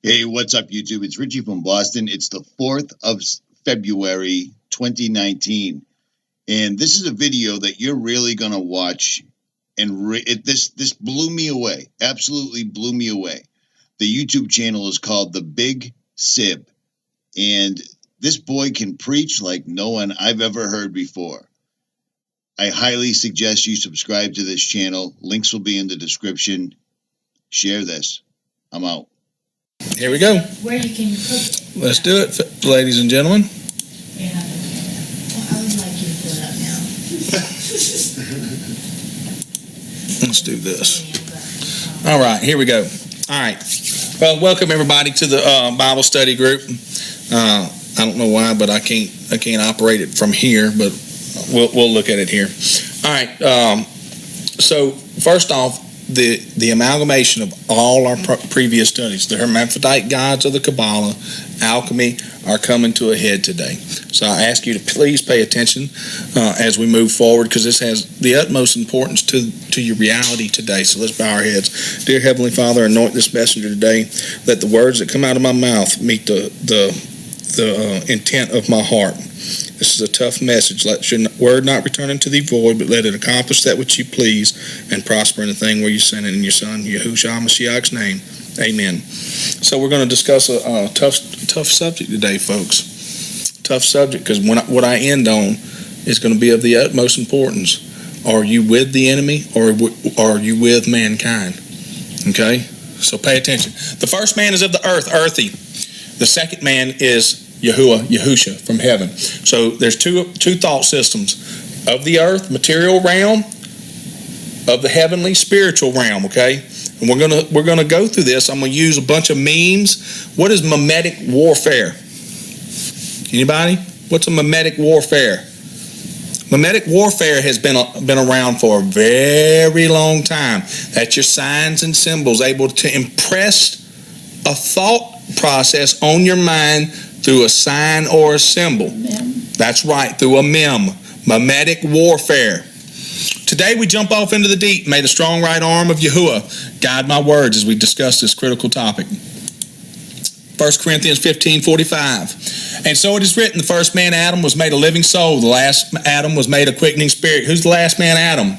Hey, what's up, YouTube? It's Richie from Boston. It's the 4th of February, 2019. And this is a video that you're really going to watch. And this blew me away. Absolutely blew me away. The YouTube channel is called The Big Sib. And this boy can preach like no one I've ever heard before. I highly suggest you subscribe to this channel. Links will be in the description. Share this. I'm out. Here we go. Where you can cook. Let's do it, ladies and gentlemen. Yeah. Well, I would like you to put it up now. Let's do this. All right, here we go. All right. Well, welcome everybody to the Bible study group. I don't know why, but I can't operate it from here, but we'll look at it here. All right. So first off, the amalgamation of all our previous studies, the hermaphrodite gods of the Kabbalah, alchemy, are coming to a head today. So I ask you to please pay attention as we move forward, because this has the utmost importance to your reality today. So let's bow our heads. Dear Heavenly Father, anoint this messenger today. Let the words that come out of my mouth meet the intent of my heart. This is a tough message. Let your word not return unto thee void, but let it accomplish that which you please and prosper in the thing where you send it in your Son, Yahushua Mashiach's name. Amen. So we're going to discuss a tough subject today, folks. Tough subject, because what I end on is going to be of the utmost importance. Are you with the enemy, or are you with mankind? Okay? So pay attention. The first man is of the earth, earthy. The second man is Yahusha from heaven. So there's two thought systems: of the earth, material realm; of the heavenly, spiritual realm. Okay, and we're gonna go through this. I'm gonna use a bunch of memes. What is mimetic warfare? Anybody? What's a mimetic warfare? Mimetic warfare has been around for a very long time. That's your signs and symbols, able to impress a thought process on your mind through a sign or a symbol. That's right, through a meme. Mimetic warfare. Today we jump off into the deep. May the strong right arm of Yahuwah guide my words as we discuss this critical topic. 1 Corinthians 15:45. And so it is written, the first man Adam was made a living soul. The last Adam was made a quickening spirit. Who's the last man Adam?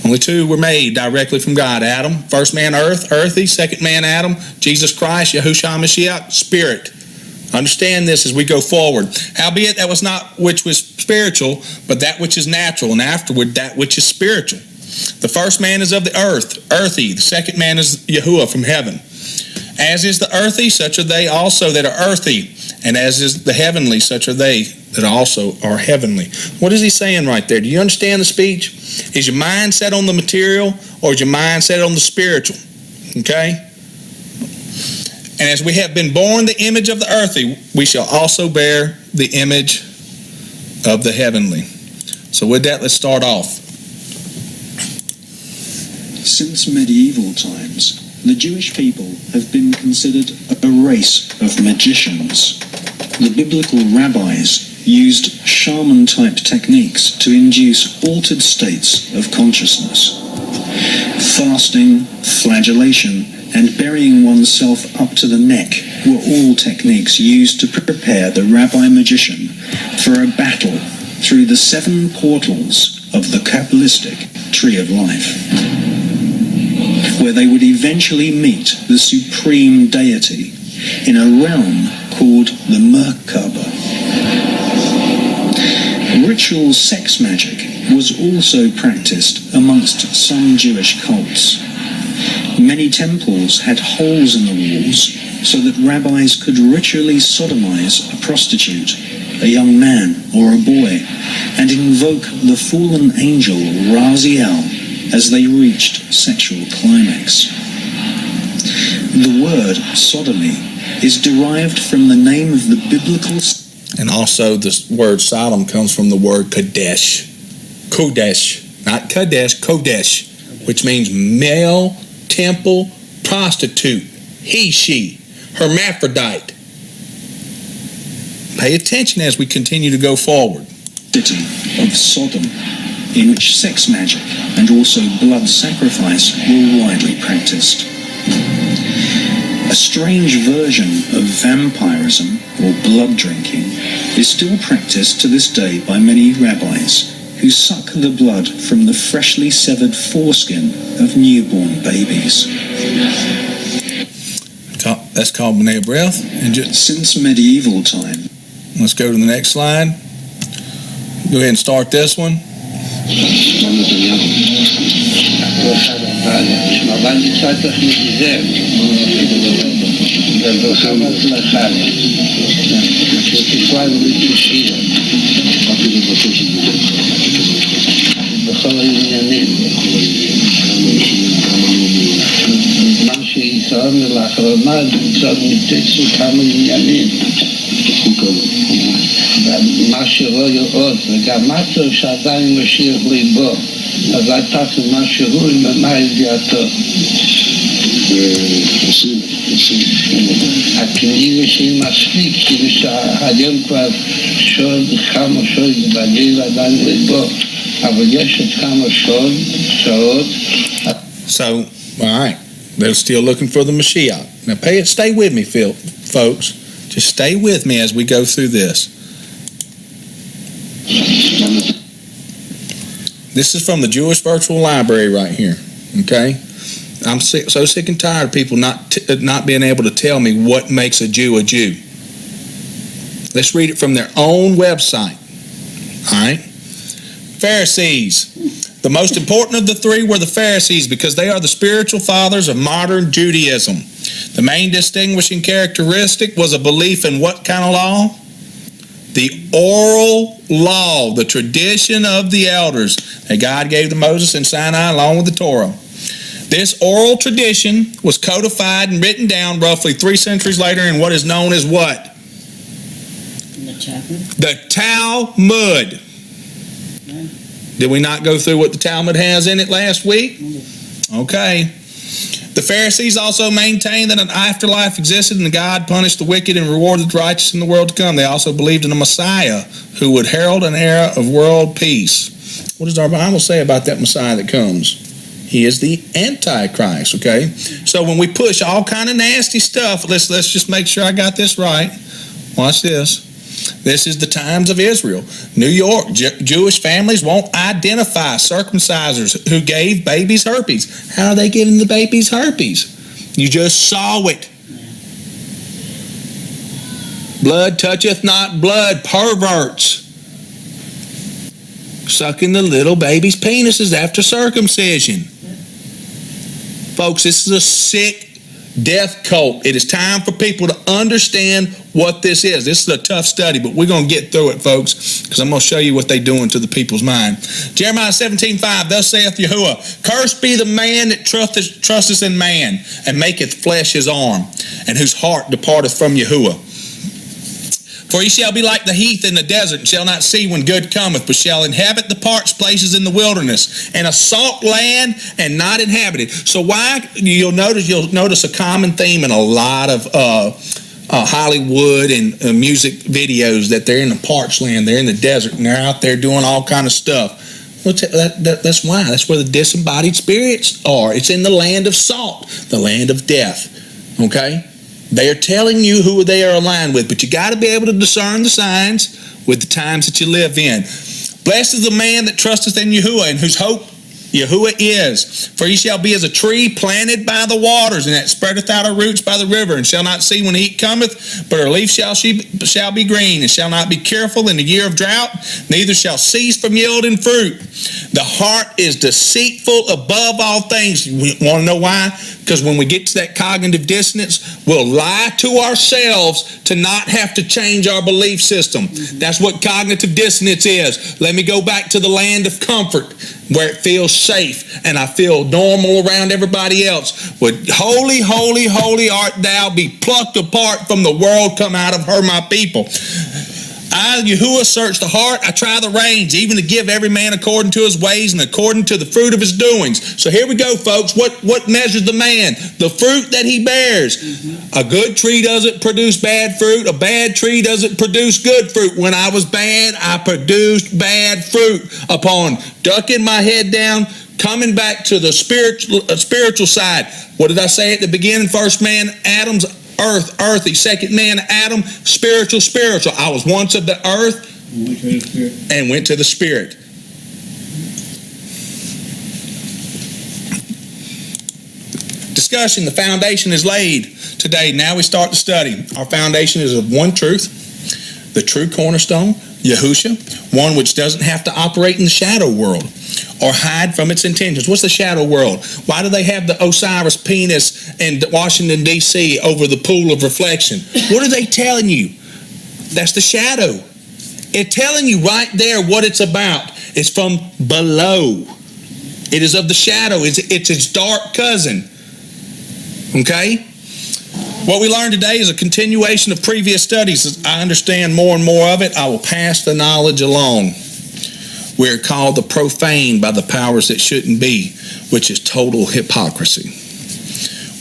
Only two were made directly from God. Adam, first man earth, earthy. Second man Adam, Jesus Christ, Yahushua Mashiach, spirit. Understand this as we go forward. Howbeit that was not which was spiritual, but that which is natural, and afterward that which is spiritual. The first man is of the earth, earthy. The second man is Yahuwah from heaven. As is the earthy, such are they also that are earthy. And as is the heavenly, such are they that also are heavenly. What is he saying right there? Do you understand the speech? Is your mind set on the material, or is your mind set on the spiritual? Okay? And as we have been born the image of the earthy, we shall also bear the image of the heavenly. So with that, let's start off. Since medieval times, the Jewish people have been considered a race of magicians. The biblical rabbis used shaman-type techniques to induce altered states of consciousness. Fasting, flagellation, and burying oneself up to the neck were all techniques used to prepare the rabbi magician for a battle through the 7 portals of the Kabbalistic Tree of Life, where they would eventually meet the supreme deity in a realm called the Merkaba. Ritual sex magic was also practiced amongst some Jewish cults. Many temples had holes in the walls so that rabbis could ritually sodomize a prostitute, a young man or a boy, and invoke the fallen angel Raziel as they reached sexual climax. The word sodomy is derived from the name of the biblical... And also the word Sodom comes from the word Kadesh. Kodesh, not Kadesh, Kodesh, which means male temple prostitute, he, she, hermaphrodite. Pay attention as we continue to go forward. City of Sodom, in which sex magic and also blood sacrifice were widely practiced. A strange version of vampirism, or blood drinking, is still practiced to this day by many rabbis, who suck the blood from the freshly severed foreskin of newborn babies. That's called B'nai Breath. And since medieval time. Let's go to the next slide. Go ahead and start this one. לאחרונה קצת נתצו כמה עניינים מה שרואה עוד וגם משהו שעדיין משאיר ליבו אז הייתה משהו עם מה ידיעתו הכנראה שהיא מספיק כאילו שהיום כבר שוד כמה שוד בגיל עדיין ליבו אבל יש עוד כמה שעות So, all right. They're still looking for the Mashiach. Now, stay with me, folks. Just stay with me as we go through this. This is from the Jewish Virtual Library right here. Okay? I'm so sick and tired of people not being able to tell me what makes a Jew a Jew. Let's read it from their own website. All right? Pharisees. The most important of the three were the Pharisees because they are the spiritual fathers of modern Judaism. The main distinguishing characteristic was a belief in what kind of law? The oral law, the tradition of the elders that God gave to Moses in Sinai along with the Torah. This oral tradition was codified and written down roughly 3 centuries later in what is known as what? The Talmud. Did we not go through what the Talmud has in it last week? Okay. The Pharisees also maintained that an afterlife existed and God punished the wicked and rewarded the righteous in the world to come. They also believed in a Messiah who would herald an era of world peace. What does our Bible say about that Messiah that comes? He is the Antichrist, okay? So when we push all kind of nasty stuff, let's just make sure I got this right. Watch this. This is the times of Israel. New York, Jewish families won't identify circumcisers who gave babies herpes. How are they giving the babies herpes? You just saw it. Blood toucheth not blood, perverts. Sucking the little babies' penises after circumcision. Folks, this is a sick death cult. It is time for people to understand what this is. This is a tough study, but we're going to get through it, folks, because I'm going to show you what they're doing to the people's mind. Jeremiah 17:5, thus saith Yahuwah, cursed be the man that trusteth in man, and maketh flesh his arm, and whose heart departeth from Yahuwah. For he shall be like the heath in the desert, and shall not see when good cometh, but shall inhabit the parched places in the wilderness, and a salt land and not inhabited. So why you'll notice a common theme in a lot of Hollywood and music videos that they're in the parched land, they're in the desert, and they're out there doing all kind of stuff. Well, that's why. That's where the disembodied spirits are. It's in the land of salt, the land of death. Okay? They are telling you who they are aligned with, but you got to be able to discern the signs with the times that you live in. Blessed is the man that trusteth in Yahuwah, and whose hope Yahuwah is. For he shall be as a tree planted by the waters, and that spreadeth out her roots by the river, and shall not see when heat cometh, but her leaf shall be green, and shall not be careful in the year of drought, neither shall cease from yielding fruit. The heart is deceitful above all things. You want to know why? Because when we get to that cognitive dissonance, we'll lie to ourselves to not have to change our belief system. That's what cognitive dissonance is. Let me go back to the land of comfort, where it feels safe and I feel normal around everybody else. With holy, holy, holy art thou, be plucked apart from the world, come out of her, my people. I, Yahuwah, search the heart, I try the reins, even to give every man according to his ways and according to the fruit of his doings. So here we go, folks. What measures the man? The fruit that he bears. A good tree doesn't produce bad fruit. A bad tree doesn't produce good fruit. When I was bad, I produced bad fruit. Upon ducking my head down, coming back to the spiritual side. What did I say at the beginning? First man, Adam's earthy. Second man, Adam, spiritual. I was once of the earth and went to the spirit. Discussion, the foundation is laid today. Now we start to study. Our foundation is of one truth, the true cornerstone, Yahusha, one which doesn't have to operate in the shadow world or hide from its intentions. What's the shadow world? Why do they have the Osiris penis in Washington, D.C. over the pool of reflection? What are they telling you? That's the shadow. It's telling you right there what it's about. It's from below. It is of the shadow. It's its dark cousin. Okay? What we learned today is a continuation of previous studies. As I understand more and more of it, I will pass the knowledge along. We're called the profane by the powers that shouldn't be, which is total hypocrisy.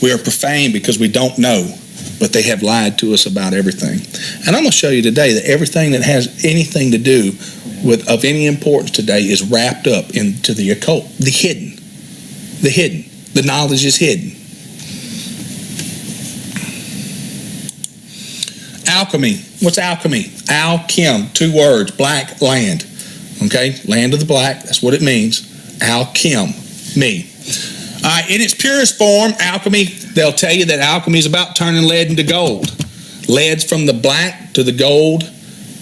We are profane because we don't know, but they have lied to us about everything. And I'm going to show you today that everything that has anything to do with of any importance today is wrapped up into the occult, the hidden. The knowledge is hidden. Alchemy. What's alchemy? Al-Chem, 2 words, black land. Okay, land of the black, that's what it means. Al-Chem, me. All right, in its purest form, alchemy, they'll tell you that alchemy is about turning lead into gold. Lead's from the black to the gold.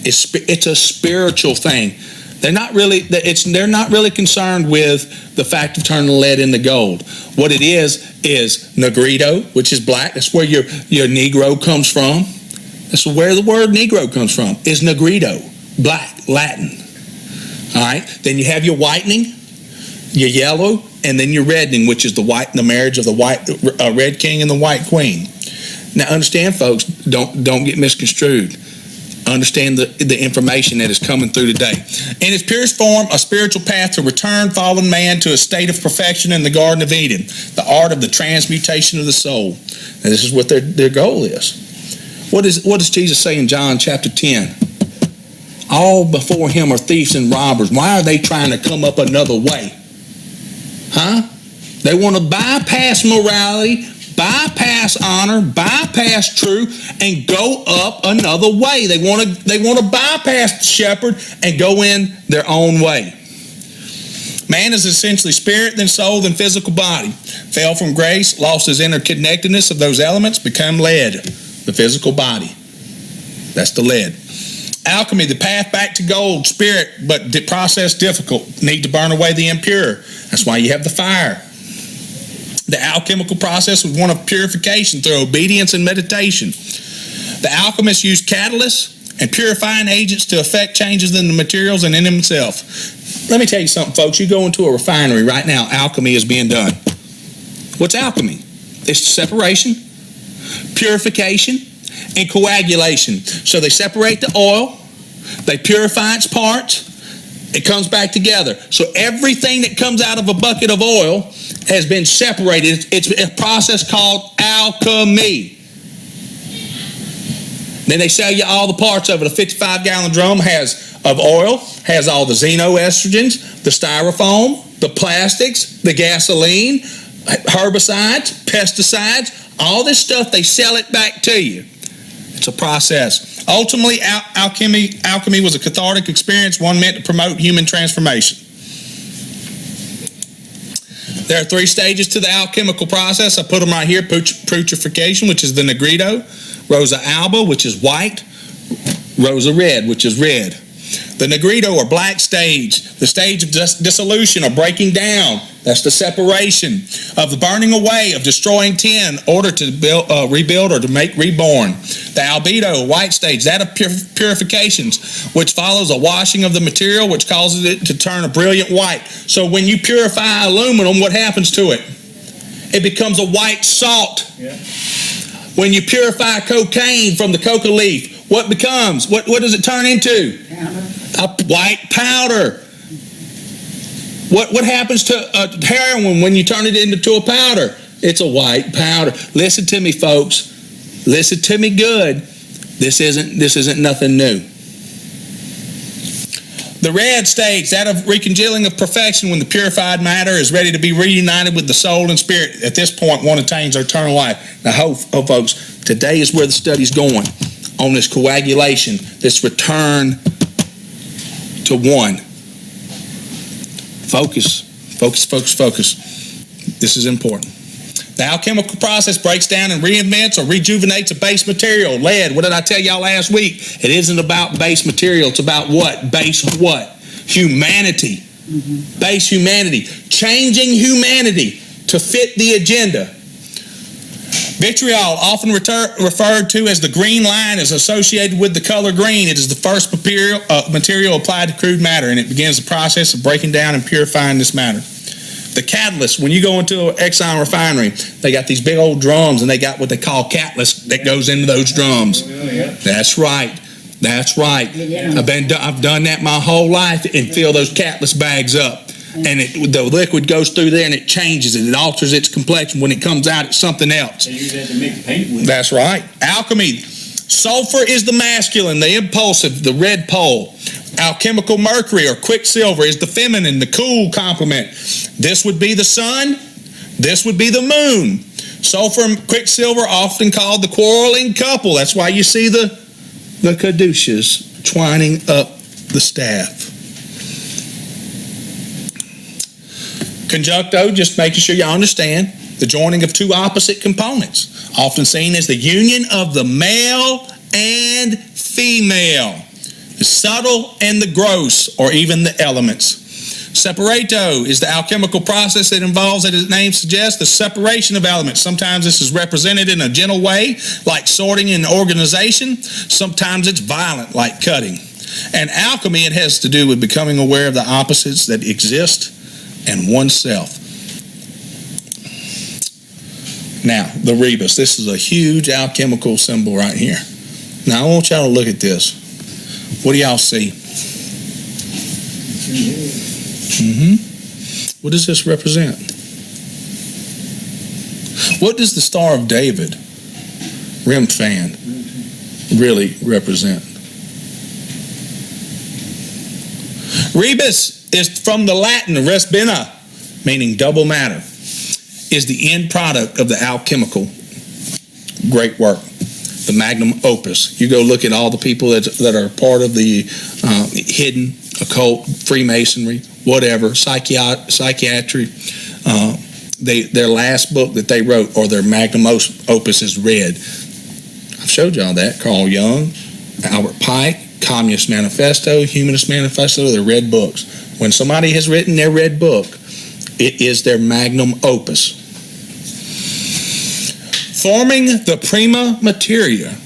It's a spiritual thing. They're not really concerned with the fact of turning lead into gold. What it is negrito, which is black. That's where your Negro comes from. That's where the word Negro comes from, is negrito, black, Latin. All right, then you have your whitening, your yellow, and then your reddening, which is the marriage of the red king and the white queen. Now understand, folks, don't get misconstrued. Understand the information that is coming through today. In its purest form, a spiritual path to return fallen man to a state of perfection in the Garden of Eden, the art of the transmutation of the soul. Now this is what their goal is. What does Jesus say in John chapter 10? All before him are thieves and robbers. Why are they trying to come up another way? Huh? They want to bypass morality, bypass honor, bypass truth, and go up another way. They want to bypass the shepherd and go in their own way. Man is essentially spirit, then soul, then physical body. Fell from grace, lost his interconnectedness of those elements, become lead. The physical body. That's the lead. Alchemy, the path back to gold, spirit, but the process difficult. Need to burn away the impure. That's why you have the fire. The alchemical process was one of purification through obedience and meditation. The alchemists used catalysts and purifying agents to effect changes in the materials and in himself. Let me tell you something, folks. You go into a refinery right now, alchemy is being done. What's alchemy? It's separation, purification, and coagulation. So they separate the oil, they purify its parts, it comes back together. So everything that comes out of a bucket of oil has been separated. It's a process called alchemy. Then they sell you all the parts of it. A 55-gallon drum of oil has all the xenoestrogens, the styrofoam, the plastics, the gasoline, herbicides, pesticides, all this stuff, they sell it back to you. It's a process. Ultimately, alchemy was a cathartic experience, one meant to promote human transformation. There are 3 stages to the alchemical process. I put them right here. Putrefaction, which is the negrito. Rosa alba, which is white. Rosa red, which is red. The negrito or black stage, the stage of dissolution or breaking down. That's the separation of the burning away, of destroying tin in order to rebuild or to make reborn. The albedo, white stage, that of purifications, which follows a washing of the material, which causes it to turn a brilliant white. So when you purify aluminum, what happens to it? It becomes a white salt. Yeah. When you purify cocaine from the coca leaf, what becomes? What does it turn into? Powder. A white powder. What happens to heroin when you turn it into a powder? It's a white powder. Listen to me, folks. Listen to me good. This isn't nothing new. The red states that of recongealing of perfection when the purified matter is ready to be reunited with the soul and spirit. At this point, one attains eternal life. Now, folks, today is where the study's going on this coagulation, this return to one. Focus. This is important. The alchemical process breaks down and reinvents or rejuvenates a base material. Lead, what did I tell y'all last week? It isn't about base material. It's about what? Base what? Humanity. Mm-hmm. Base humanity. Changing humanity to fit the agenda. Vitriol, often referred to as the green line, is associated with the color green. It is the first material applied to crude matter, and it begins the process of breaking down and purifying this matter. The catalyst, when you go into an Exxon refinery, they got these big old drums, and they got what they call catalyst that goes into those drums. That's right. I've done that my whole life and fill those catalyst bags up. And the liquid goes through there and it changes it. It alters its complexion. When it comes out, it's something else. They use that to make paint with. That's right. Alchemy. Sulfur is the masculine, the impulsive, the red pole. Alchemical mercury or quicksilver is the feminine, the cool complement. This would be the sun. This would be the moon. Sulfur and quicksilver often called the quarreling couple. That's why you see the caduceus twining up the staff. Conjuncto, just making sure y'all understand, the joining of two opposite components, often seen as the union of the male and female, the subtle and the gross, or even the elements. Separato is the alchemical process that involves, as its name suggests, the separation of elements. Sometimes this is represented in a gentle way, like sorting and organization. Sometimes it's violent, like cutting. And alchemy, it has to do with becoming aware of the opposites that exist and oneself. Now, the rebus. This is a huge alchemical symbol right here. Now, I want y'all to look at this. What do y'all see? What does this represent? What does the Star of David, Remphan, really represent? Rebus is from the Latin res bina, meaning double matter, is the end product of the alchemical great work, the magnum opus. You go look at all the people that are part of the hidden, occult, Freemasonry, whatever, psychiatry. Their last book that they wrote, or their magnum opus, is read. I've showed y'all that. Carl Jung, Albert Pike, Communist Manifesto, Humanist Manifesto, they're red books. When somebody has written their red book, it is their magnum opus. Forming the prima materia,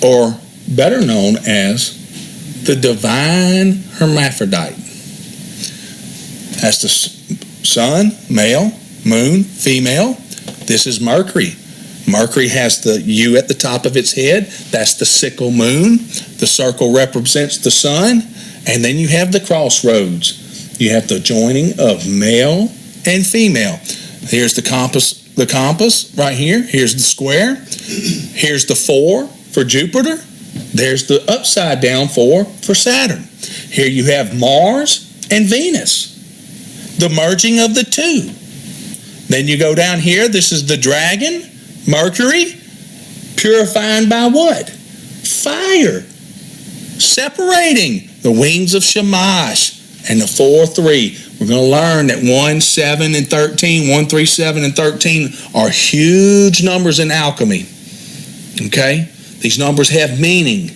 or better known as the divine hermaphrodite. That's the sun, male, moon, female. This is Mercury. Mercury has the U at the top of its head. That's the sickle moon. The circle represents the sun. And then you have the crossroads. You have the joining of male and female. Here's the compass right here. Here's the square. Here's the 4 for Jupiter. There's the upside down 4 for Saturn. Here you have Mars and Venus, the merging of the two. Then you go down here. This is the dragon, Mercury, purifying by what? Fire. Separating the wings of Shamash and the 4-3. We're going to learn that 1, 7, and 13, 1, 3, 7, and 13 are huge numbers in alchemy. Okay? These numbers have meaning.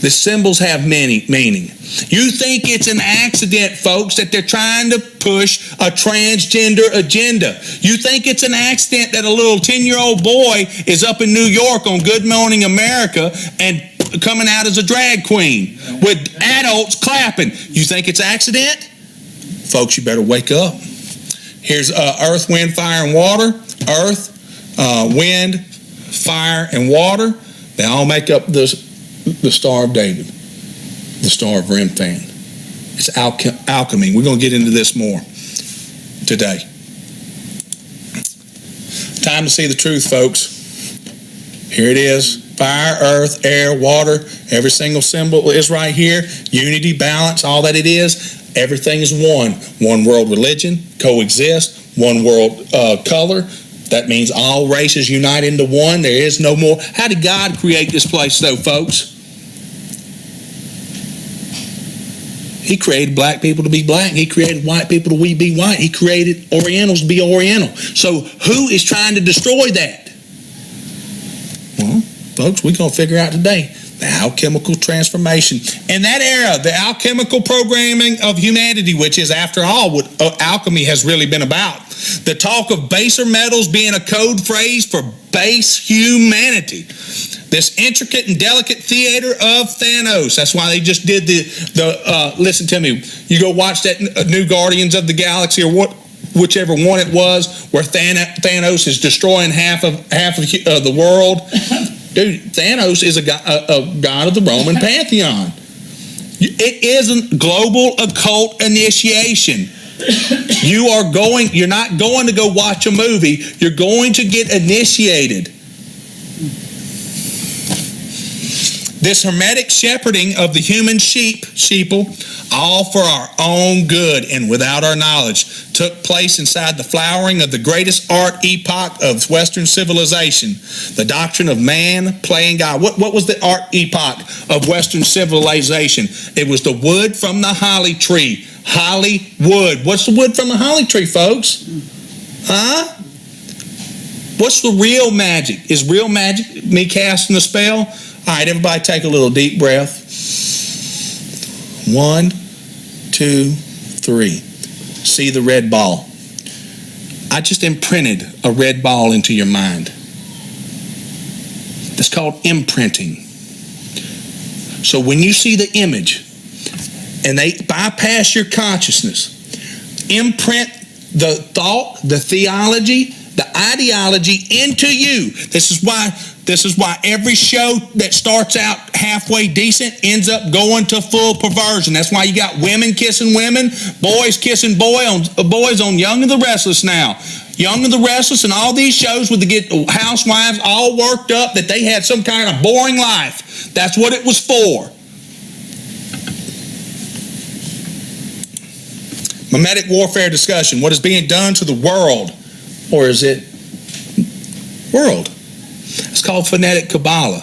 The symbols have meaning. You think it's an accident, folks, that they're trying to push a transgender agenda. You think it's an accident that a little 10-year-old boy is up in New York on Good Morning America and coming out as a drag queen with adults clapping. You think it's accident? Folks, you better wake up. Here's earth, wind, fire, and water. Earth, wind, fire, and water. They all make up the Star of David, the Star of Remphan. It's alchemy. We're going to get into this more today. Time to see the truth, folks. Here it is. fire, earth, air, water. Every single symbol is right here. Unity, balance, all that it is. Everything is one. One world religion, coexist. One world color. That means all races unite into one. There is no more. How did God create this place, though, folks? He created black people to be black. He created white people to be white. He created Orientals to be Oriental. So who is trying to destroy that? Well, folks, we're going to figure out today. The alchemical transformation. In that era, the alchemical programming of humanity, which is, after all, what alchemy has really been about. The talk of baser metals being a code phrase for base humanity. This intricate and delicate theater of Thanos. That's why they just did the listen to me. You go watch that new Guardians of the Galaxy or whichever one it was, where Thanos is destroying half of the world. Dude, Thanos is a god of the Roman pantheon. It isn't global occult initiation. You're not going to go watch a movie. You're going to get initiated. This hermetic shepherding of the human sheeple, all for our own good and without our knowledge, took place inside the flowering of the greatest art epoch of Western civilization. The doctrine of man playing God. What was the art epoch of Western civilization? It was the wood from the holly tree. Holly wood. What's the wood from the holly tree, folks? Huh? What's the real magic? Is real magic me casting a spell? All right, everybody take a little deep breath. 1, 2, 3. See the red ball. I just imprinted a red ball into your mind. That's called imprinting. So when you see the image and they bypass your consciousness, imprint the thought, the theology, the ideology into you. This is why every show that starts out halfway decent ends up going to full perversion. That's why you got women kissing women, boys kissing boys on Young and the Restless now. Young and the Restless and all these shows where they get housewives all worked up that they had some kind of boring life. That's what it was for. Mimetic warfare discussion. What is being done to the world? Or is it world? It's called phonetic Kabbalah.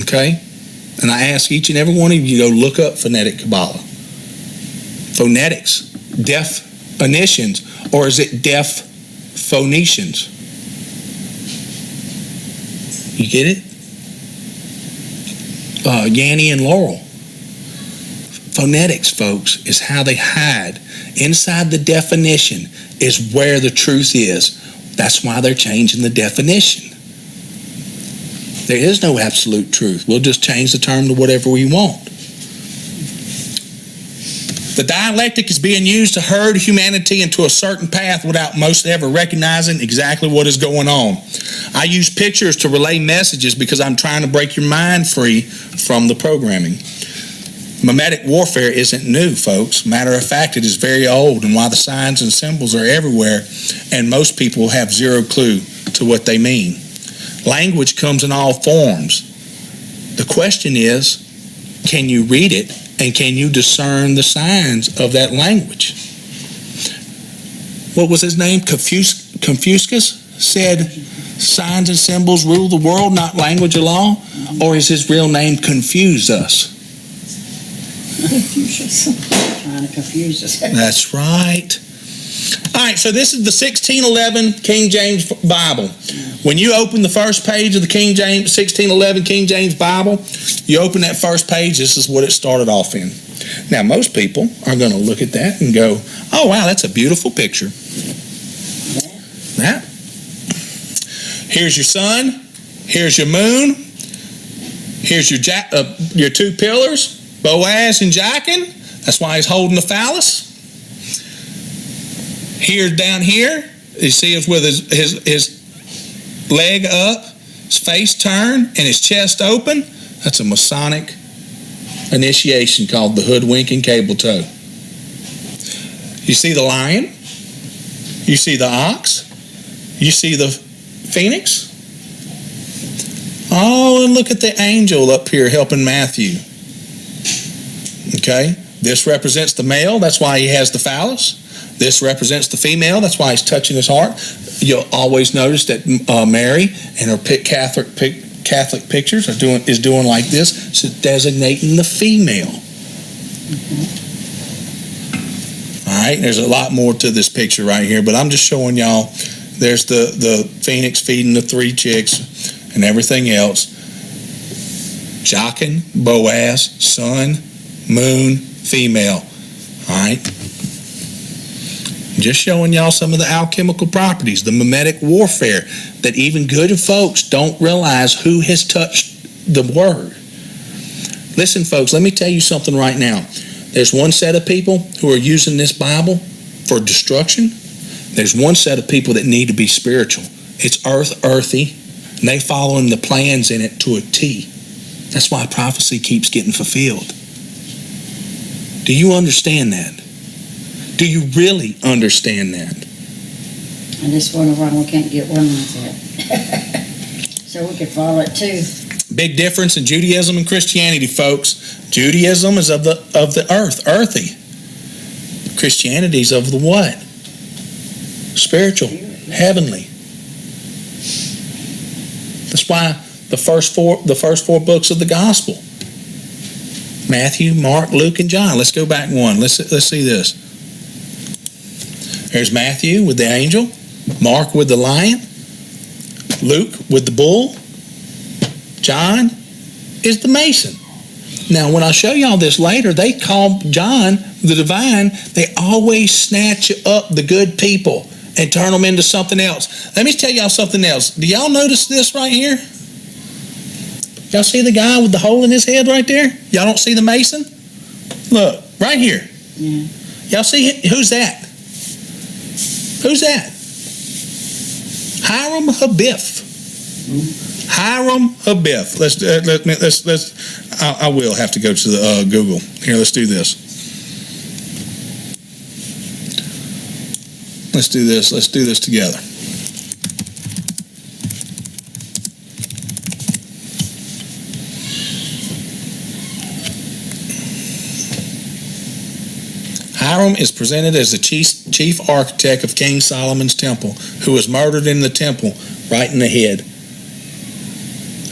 Okay? And I ask each and every one of you to go look up phonetic Kabbalah. Phonetics. Definitions. Or is it deaf Phoenicians? You get it? Yanny and Laurel. Phonetics, folks, is how they hide. Inside the definition is where the truth is. That's why they're changing the definition. There is no absolute truth. We'll just change the term to whatever we want. The dialectic is being used to herd humanity into a certain path without most ever recognizing exactly what is going on. I use pictures to relay messages because I'm trying to break your mind free from the programming. Mimetic warfare isn't new, folks. Matter of fact, it is very old, and while the signs and symbols are everywhere, and most people have zero clue to what they mean. Language comes in all forms. The question is, can you read it, and can you discern the signs of that language? What was his name? Confucius said, signs and symbols rule the world, not language alone? Or is his real name Confuse Us? Trying to confuse us. That's right. All right, so this is the 1611 King James Bible. When you open the first page of the 1611 King James Bible, you open that first page, this is what it started off in. Now, most people are going to look at that and go, oh, wow, that's a beautiful picture. That. Here's your sun. Here's your moon. Here's your two pillars. Boaz and Jachin, that's why he's holding the phallus. Here's down here, you see us with his leg up, his face turned, and his chest open. That's a Masonic initiation called the hoodwink and cable toe. You see the lion, you see the ox, you see the phoenix. Oh, and look at the angel up here helping Matthew. Okay? This represents the male. That's why he has the phallus. This represents the female. That's why he's touching his heart. You'll always notice that Mary and her Catholic pictures is doing like this, so designating the female. All right, there's a lot more to this picture right here, but I'm just showing y'all. There's the phoenix feeding the 3 chicks and everything else. Jachin, Boaz, sun, moon, female. All right. Just showing y'all some of the alchemical properties, the mimetic warfare, that even good folks don't realize who has touched the word. Listen, folks, let me tell you something right now. There's one set of people who are using this Bible for destruction. There's one set of people that need to be spiritual. It's earthy, and they following the plans in it to a T. That's why prophecy keeps getting fulfilled. Do you understand that? Do you really understand that? I just wonder why we can't get one like that. So we could follow it too. Big difference in Judaism and Christianity, folks. Judaism is of the earth, earthy. Christianity is of the what? Spiritual, heavenly. That's why the first four books of the gospel: Matthew, Mark, Luke, and John. Let's go back one. Let's see this. There's Matthew with the angel, Mark with the lion, Luke with the bull, John is the mason. Now, when I show y'all this later, they call John the divine. They always snatch up the good people and turn them into something else. Let me tell y'all something else. Do y'all notice this right here? Y'all see the guy with the hole in his head right there? Y'all don't see the mason? Look, right here. Yeah. Y'all see it? Who's that? Who's that? Hiram Abiff. Hiram Abiff. I will have to go to the Google. Here, let's do this. Let's do this. Let's do this together. Hiram is presented as the chief architect of King Solomon's temple, who was murdered in the temple, right in the head.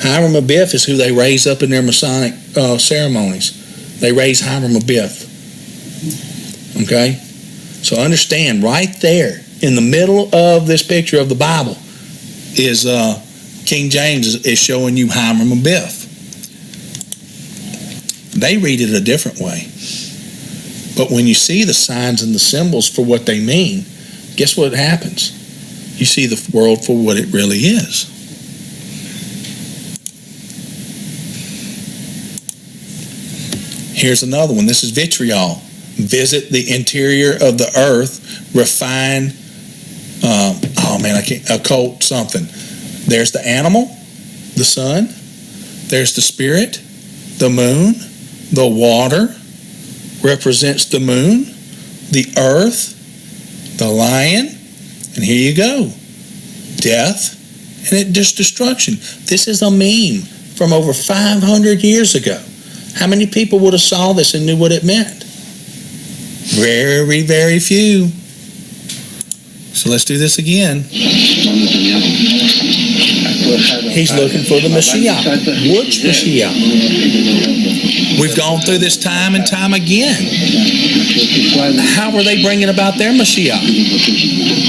Hiram Abiff is who they raise up in their Masonic ceremonies. They raise Hiram Abiff. Okay? So understand, right there, in the middle of this picture of the Bible, is King James is showing you Hiram Abiff. They read it a different way. But when you see the signs and the symbols for what they mean, guess what happens? You see the world for what it really is. Here's another one. This is vitriol. Visit the interior of the earth, refine, occult something. There's the animal, the sun. There's the spirit, the moon, the water represents the moon, the earth, the lion, and here you go. Death, and it just destruction. This is a meme from over 500 years ago. How many people would have saw this and knew what it meant? Very, very few. So let's do this again. He's looking for the Mashiach. Which Mashiach? We've gone through this time and time again. How are they bringing about their Mashiach?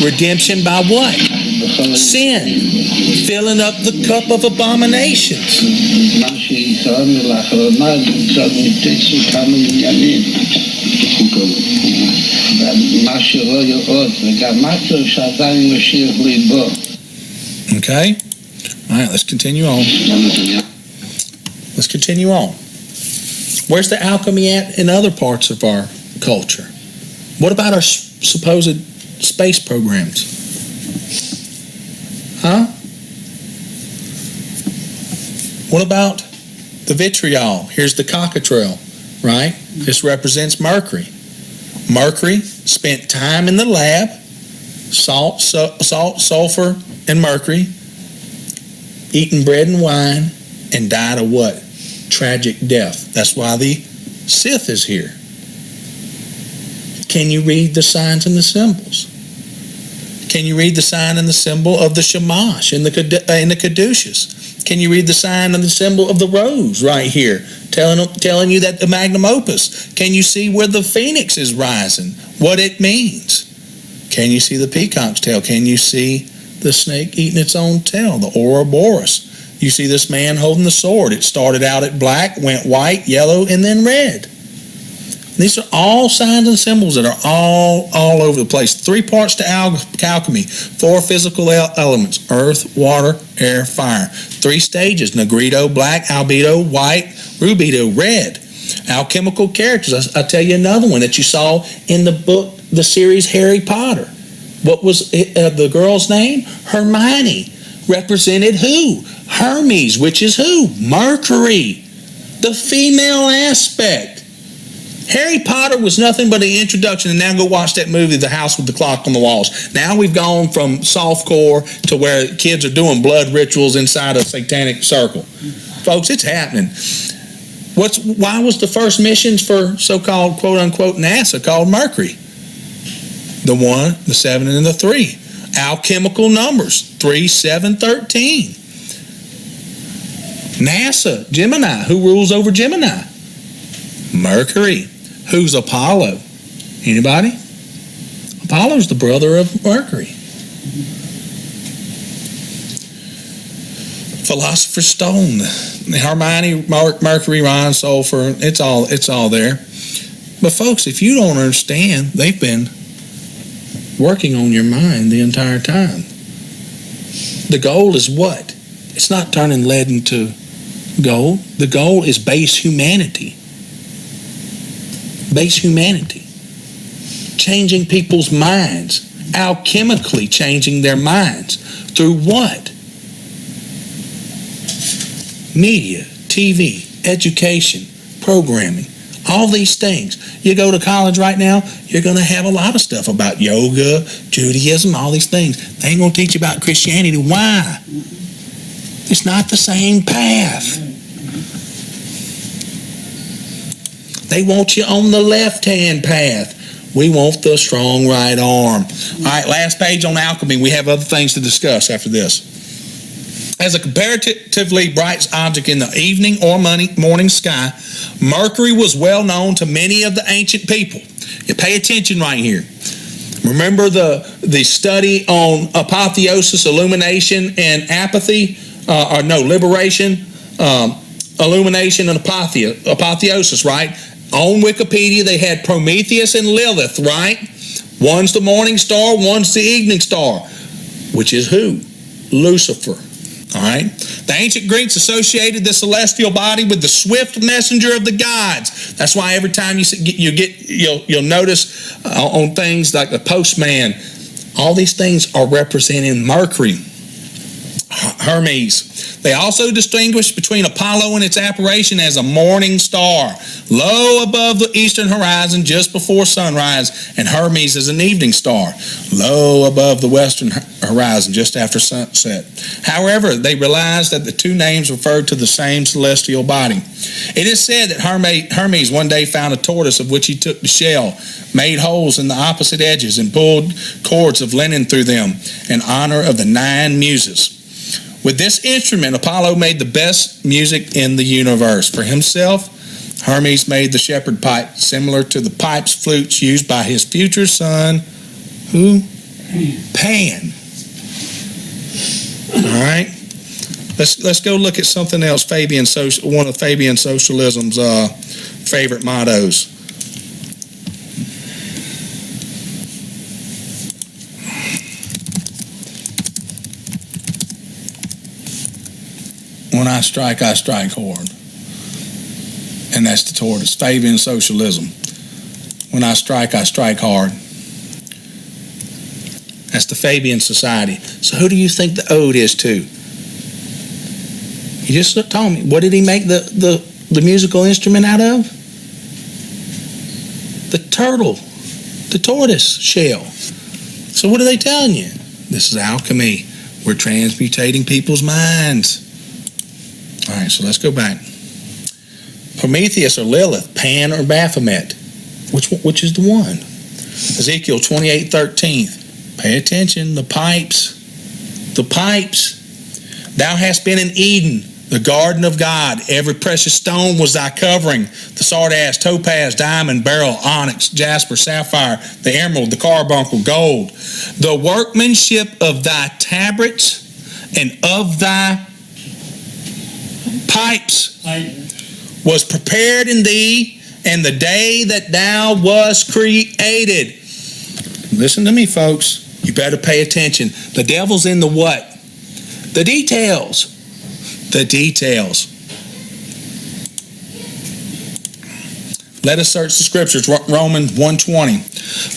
Redemption by what? Sin. Filling up the cup of abominations. Okay? All right, let's continue on. Let's continue on. Where's the alchemy at in other parts of our culture? What about our supposed space programs? Huh? What about the vitriol? Here's the cockatrill, right? This represents Mercury. Mercury spent time in the lab, salt, sulfur, and mercury, eating bread and wine, and died a what? Tragic death. That's why the Sith is here. Can you read the signs and the symbols? Can you read the sign and the symbol of the Shamash in the Caduceus? Can you read the sign and the symbol of the rose right here, telling you that the magnum opus? Can you see where the phoenix is rising, what it means? Can you see the peacock's tail? Can you see the snake eating its own tail, the Ouroboros? You see this man holding the sword. It started out at black, went white, yellow, and then red. These are all signs and symbols that are all over the place. 3 parts to alchemy, 4 physical elements: earth, water, air, fire. 3 stages: negrito, black; albedo, white; rubedo, red. Alchemical characters. I'll tell you another one that you saw in the book, the series Harry Potter. What was the girl's name? Hermione. Represented who? Hermes, which is who? Mercury. The female aspect. Harry Potter was nothing but an introduction, and now go watch that movie, The House with the Clock on the Walls. Now we've gone from softcore to where kids are doing blood rituals inside a satanic circle. Folks, it's happening. Why was the first missions for so-called quote-unquote NASA called Mercury? The 1, the 7, and the 3. Alchemical numbers, 3, 7, 13. NASA, Gemini. Who rules over Gemini? Mercury. Who's Apollo? Anybody? Apollo's the brother of Mercury. Philosopher's Stone. Hermione, Mercury, Rhine, sulfur. It's all there. But folks, if you don't understand, they've been working on your mind the entire time. The goal is what? It's not turning lead into gold. The goal is base humanity. Base humanity. Changing people's minds. Alchemically changing their minds. Through what? Media, TV, education, programming. All these things. You go to college right now, you're going to have a lot of stuff about yoga, Judaism, all these things. They ain't going to teach you about Christianity. Why? It's not the same path. They want you on the left-hand path. We want the strong right arm. All right, last page on alchemy. We have other things to discuss after this. As a comparatively bright object in the evening or morning sky, Mercury was well known to many of the ancient people. You pay attention right here. Remember the study on apotheosis, illumination, and apathy, liberation, illumination, and apotheosis, right? On Wikipedia, they had Prometheus and Lilith, right? One's the morning star, one's the evening star, which is who? Lucifer. All right. The ancient Greeks associated the celestial body with the swift messenger of the gods. That's why every time you'll notice on things like the postman, all these things are representing Mercury, Hermes. They also distinguished between Apollo and its apparition as a morning star, low above the eastern horizon just before sunrise, and Hermes as an evening star, low above the western horizon just after sunset. However, they realized that the two names referred to the same celestial body. It is said that Hermes one day found a tortoise of which he took the shell, made holes in the opposite edges, and pulled cords of linen through them in honor of the 9 muses. With this instrument, Apollo made the best music in the universe. For himself, Hermes made the shepherd pipe, similar to the pipes, flutes used by his future son, who? Pan. All right. Let's go look at something else. One of Fabian Socialism's favorite mottos. When I strike hard. And that's the tortoise. Fabian Socialism. When I strike hard. That's the Fabian Society. So who do you think the ode is to? You just told me. What did he make the musical instrument out of? The turtle. The tortoise shell. So what are they telling you? This is alchemy. We're transmutating people's minds. All right. right, so let's go back. Prometheus or Lilith, Pan or Baphomet? Which is the one? Ezekiel 28:13. Pay attention, the pipes. The pipes. Thou hast been in Eden, the garden of God. Every precious stone was thy covering. The sardius, topaz, diamond, beryl, onyx, jasper, sapphire, the emerald, the carbuncle, gold. The workmanship of thy tabrets and of thy pipes was prepared in thee, and the day that thou wast created. Listen to me, folks. You better pay attention. The devil's in the what? The details. The details. Let us search the scriptures. Romans 1:20.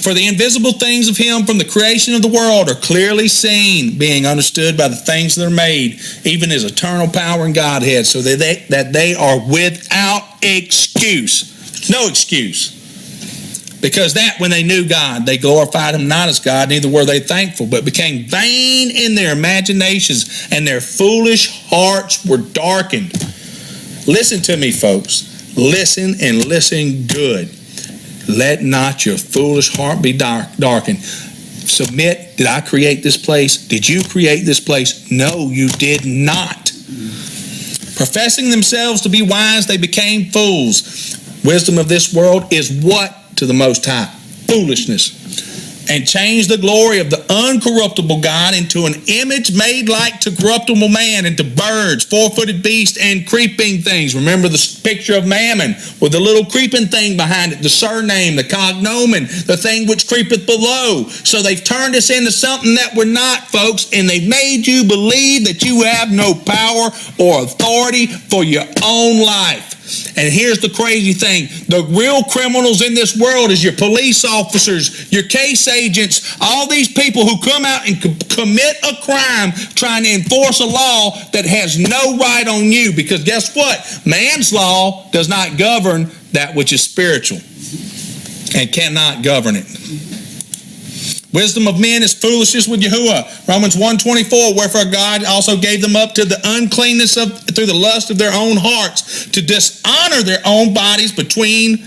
For the invisible things of him from the creation of the world are clearly seen, being understood by the things that are made, even his eternal power and Godhead, so that they are without excuse. No excuse. Because that when they knew God, they glorified him not as God, neither were they thankful, but became vain in their imaginations, and their foolish hearts were darkened. Listen to me, folks. Listen and listen good. Let not your foolish heart be darkened. Submit, did I create this place? Did you create this place? No, you did not. Professing themselves to be wise, they became fools. Wisdom of this world is what to the Most High? Foolishness. And changed the glory of the uncorruptible God into an image made like to corruptible man, into birds, four-footed beasts, and creeping things. Remember the picture of Mammon with the little creeping thing behind it, the surname, the cognomen, the thing which creepeth below. So they've turned us into something that we're not, folks, and they've made you believe that you have no power or authority for your own life. And here's the crazy thing. The real criminals in this world is your police officers, your case agents, all these people who come out and commit a crime trying to enforce a law that has no right on you. Because guess what? Man's law does not govern that which is spiritual and cannot govern it. Wisdom of men is foolishness with Yahuwah. Romans 1:24, wherefore God also gave them up to the uncleanness through the lust of their own hearts, to dishonor their own bodies between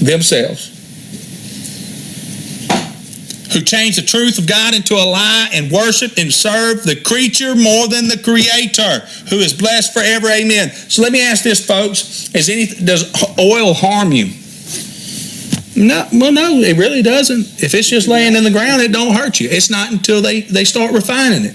themselves. Who changed the truth of God into a lie, and worship and serve the creature more than the Creator, who is blessed forever. Amen. So let me ask this, folks. Does oil harm you? No, well, no, it really doesn't. If it's just laying in the ground, it don't hurt you. It's not until they start refining it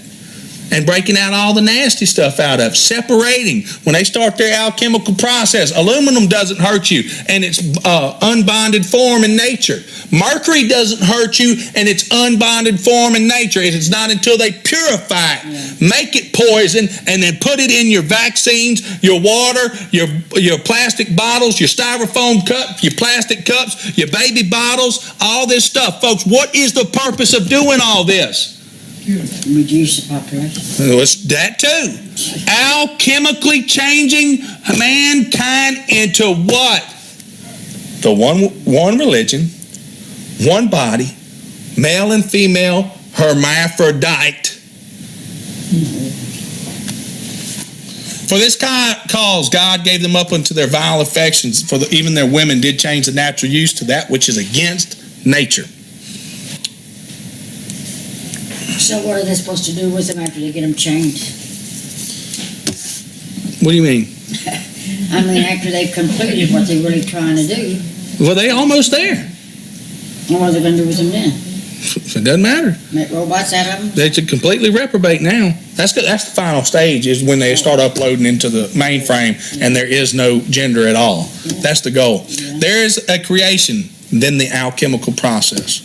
and breaking out all the nasty stuff out of it, separating. When they start their alchemical process, aluminum doesn't hurt you, and it's unbonded form in nature. Mercury doesn't hurt you, and it's unbonded form in nature. It's not until they purify it, make it poison, and then put it in your vaccines, your water, your plastic bottles, your styrofoam cups, your plastic cups, your baby bottles, all this stuff. Folks, what is the purpose of doing all this? Reduce the population. Well, it's that too. Alchemically changing mankind into what? The one religion, one body, male and female, hermaphrodite. For this cause God gave them up unto their vile affections, for even their women did change the natural use to that which is against nature. So what are they supposed to do with them after they get them chained? What do you mean? I mean, after they've completed what they're really trying to do. Well, they're almost there. And what are they going to do with them then? It doesn't matter. Make robots out of them? They should completely reprobate now. That's the final stage, is when they start uploading into the mainframe and there is no gender at all. That's the goal. There is a creation, then the alchemical process.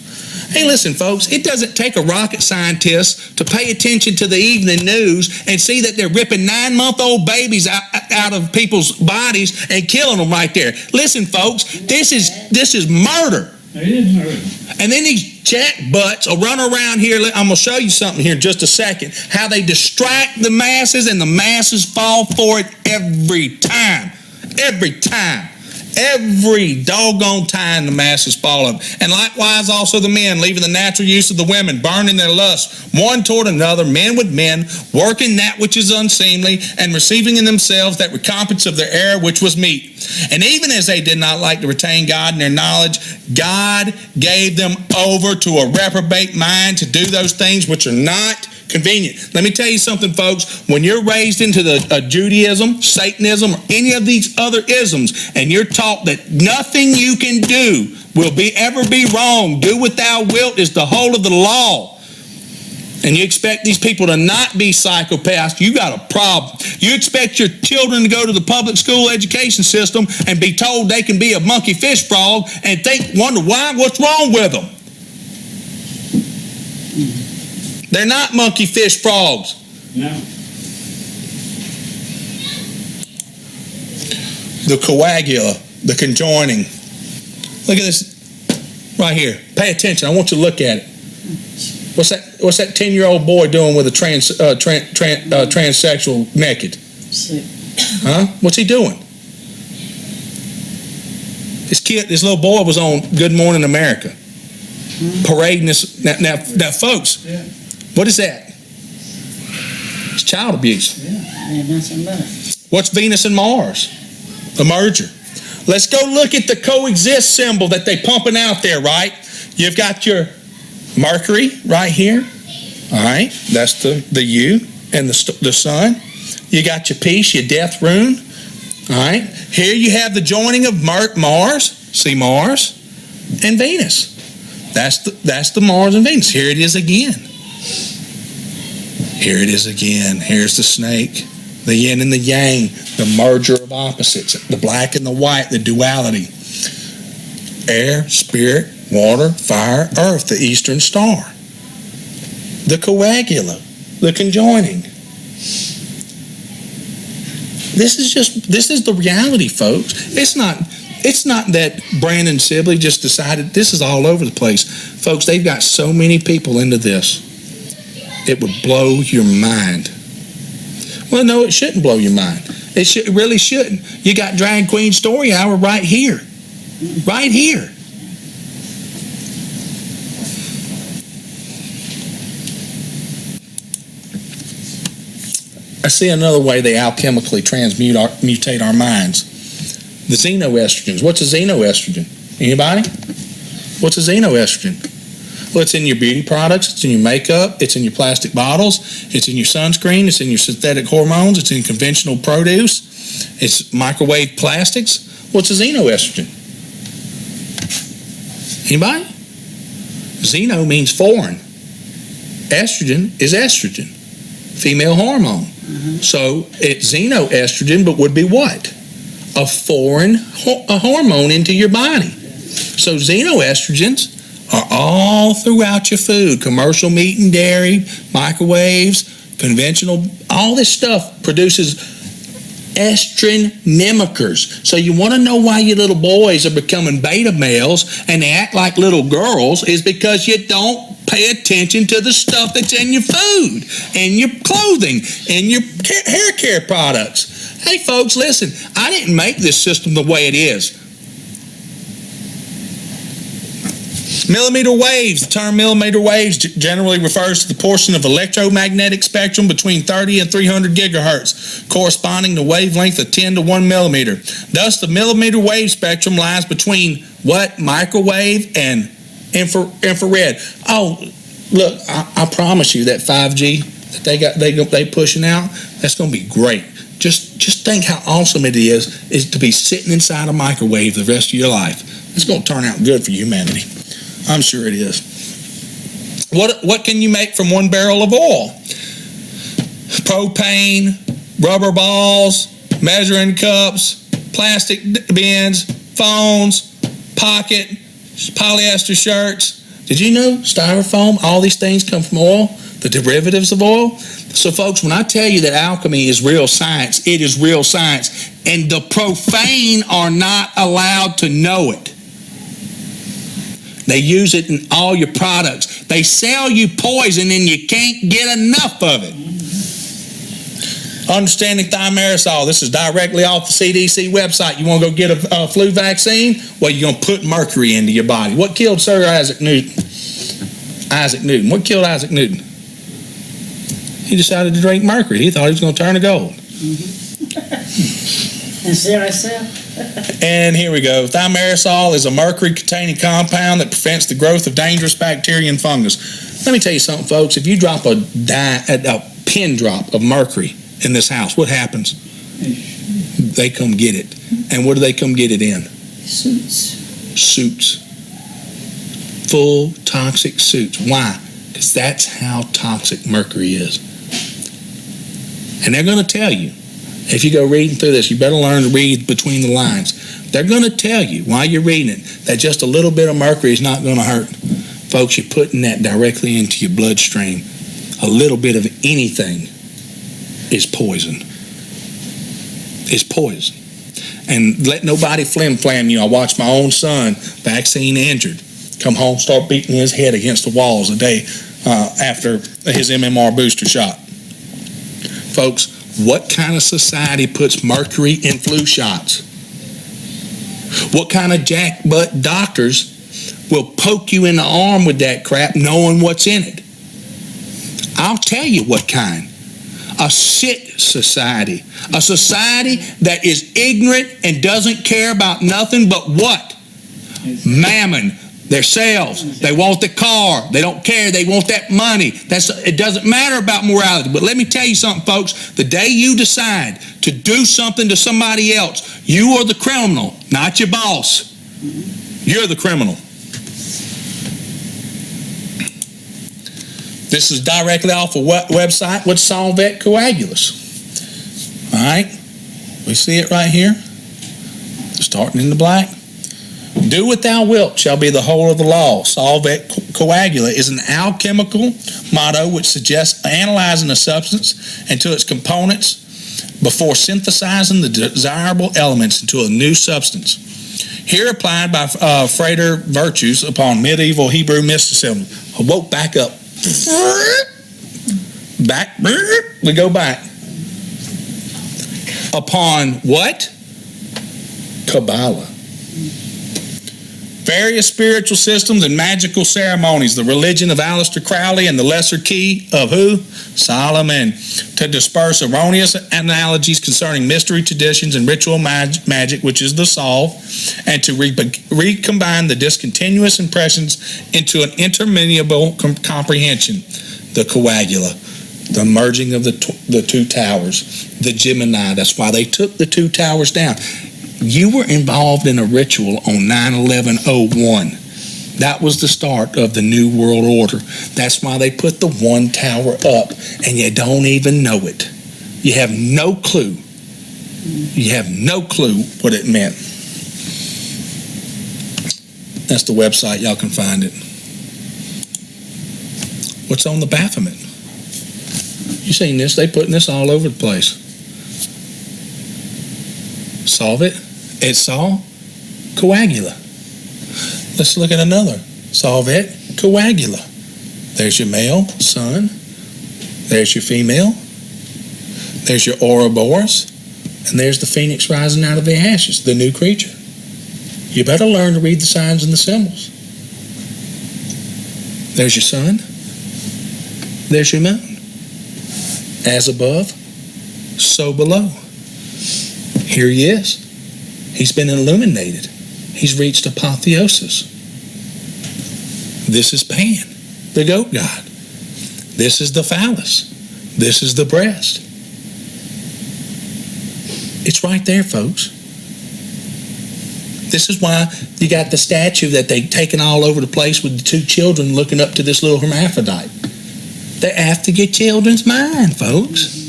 Hey, listen, folks, it doesn't take a rocket scientist to pay attention to the evening news and see that they're ripping 9-month-old babies out of people's bodies and killing them right there. Listen, folks, this is murder. It is murder. And then these jackbutts will run around here. I'm going to show you something here in just a second, how they distract the masses, and the masses fall for it every time. Every time. Every doggone time the masses follow. And likewise also the men, leaving the natural use of the women, burning their lusts one toward another, men with men, working that which is unseemly, and receiving in themselves that recompense of their error which was meet. And even as they did not like to retain God in their knowledge, God gave them over to a reprobate mind to do those things which are not convenient. Let me tell you something, folks. When you're raised into the Judaism, Satanism, or any of these other isms, and you're taught that nothing you can do will ever be wrong, do what thou wilt is the whole of the law, and you expect these people to not be psychopaths, you got a problem. You expect your children to go to the public school education system and be told they can be a monkey fish frog and wonder why, what's wrong with them? They're not monkey fish frogs. No. The coagula, the conjoining. Look at this right here. Pay attention. I want you to look at it. What's that 10-year-old boy doing with a transsexual naked? Sick. Huh? What's he doing? This little boy was on Good Morning America, parading this. Now, folks, what is that? It's child abuse. Yeah, nothing but it. What's Venus and Mars? A merger. Let's go look at the coexist symbol that they pumping out there, right? You've got your Mercury right here. All right, that's the U and the sun. You got your peace, your death rune. All right, here you have the joining of Mars. See Mars and Venus. That's the Mars and Venus. Here it is again. Here it is again. Here's the snake, the yin and the yang, the merger of opposites, the black and the white, the duality. Air, spirit, water, fire, earth, the eastern star. The coagula, the conjoining. This is the reality, folks. It's not that Brandon Sibley just decided. This is all over the place. Folks, they've got so many people into this. It would blow your mind. Well, no, it shouldn't blow your mind. It really shouldn't. You got Drag Queen Story Hour right here. Right here. I see another way they alchemically mutate our minds. The xenoestrogens. What's a xenoestrogen? Anybody? What's a xenoestrogen? Well, it's in your beauty products, it's in your makeup, it's in your plastic bottles, it's in your sunscreen, it's in your synthetic hormones, it's in conventional produce, it's microwave plastics. What's a xenoestrogen? Anybody? Xeno means foreign. Estrogen is estrogen, female hormone. So it's xenoestrogen, but would be what? A foreign hormone into your body. So xenoestrogens are all throughout your food. Commercial meat and dairy, microwaves, conventional, all this stuff produces estrogen mimickers. So you want to know why your little boys are becoming beta males and they act like little girls is because you don't pay attention to the stuff that's in your food and your clothing and your hair care products. Hey folks, listen, I didn't make this system the way it is. Millimeter waves. The term millimeter waves generally refers to the portion of electromagnetic spectrum between 30 and 300 gigahertz, corresponding to wavelength of 10 to 1 millimeter. Thus, the millimeter wave spectrum lies between what? Microwave and infrared. Oh, look, I promise you that 5G that they pushing out, that's going to be great. Just think how awesome it is to be sitting inside a microwave the rest of your life. It's going to turn out good for humanity. I'm sure it is. What can you make from 1 barrel of oil? Propane, rubber balls, measuring cups, plastic bins, phones, pocket, polyester shirts. Did you know styrofoam, all these things come from oil, the derivatives of oil? So folks, when I tell you that alchemy is real science, it is real science. And the profane are not allowed to know it. They use it in all your products. They sell you poison and you can't get enough of it. Understanding thimerosal. This is directly off the CDC website. You want to go get a flu vaccine? Well, you're going to put mercury into your body. What killed Sir Isaac Newton? What killed Isaac Newton? He decided to drink mercury. He thought he was going to turn to gold. And see myself. And here we go. Thimerosal is a mercury-containing compound that prevents the growth of dangerous bacteria and fungus. Let me tell you something, folks. If you drop a pin drop of mercury in this house, what happens? They come get it. And what do they come get it in? Suits. Full toxic suits. Why? Because that's how toxic mercury is. And they're going to tell you, if you go reading through this, you better learn to read between the lines. They're going to tell you while you're reading it that just a little bit of mercury is not going to hurt. Folks, you're putting that directly into your bloodstream. A little bit of anything is poison. It's poison. And let nobody flim-flam you. I watched my own son, vaccine injured, come home, start beating his head against the walls a day after his MMR booster shot. Folks, what kind of society puts mercury in flu shots? What kind of jackbutt doctors will poke you in the arm with that crap knowing what's in it? I'll tell you what kind. A sick society. A society that is ignorant and doesn't care about nothing but what? Mammon. Their sales. They want the car. They don't care. They want that money. It doesn't matter about morality. But let me tell you something, folks. The day you decide to do something to somebody else, you are the criminal, not your boss. You're the criminal. This is directly off a website. What's Solvet coagulus? All right. We see it right here. Starting in the black. Do what thou wilt shall be the whole of the law. Solvet coagula is an alchemical motto which suggests analyzing a substance into its components before synthesizing the desirable elements into a new substance. Here applied by Frater Virtues upon medieval Hebrew mysticism. Whoa, back up. Back. We go back. Upon what? Kabbalah. Various spiritual systems and magical ceremonies, the religion of Aleister Crowley and the lesser key of who? Solomon, to disperse erroneous analogies concerning mystery traditions and ritual magic, which is the solve, and to recombine the discontinuous impressions into an interminable comprehension, the coagula, the merging of the two towers, the Gemini. That's why they took the two towers down. You were involved in a ritual on 9/11/01. That was the start of the New World Order. That's why they put the one tower up, and you don't even know it. You have no clue. You have no clue what it meant. That's the website. Y'all can find it. What's on the Baphomet? You seen this? They putting this all over the place. Solve it. It's Sol coagula. Let's look at another. Solvet coagula. There's your male, sun. There's your female. There's your Ouroboros. And there's the phoenix rising out of the ashes, the new creature. You better learn to read the signs and the symbols. There's your sun. There's your moon. As above, so below. Here he is. He's been illuminated. He's reached apotheosis. This is Pan, the goat god. This is the phallus. This is the breast. It's right there, folks. This is why you got the statue that they've taken all over the place with the two children looking up to this little hermaphrodite. They're after your children's mind, folks.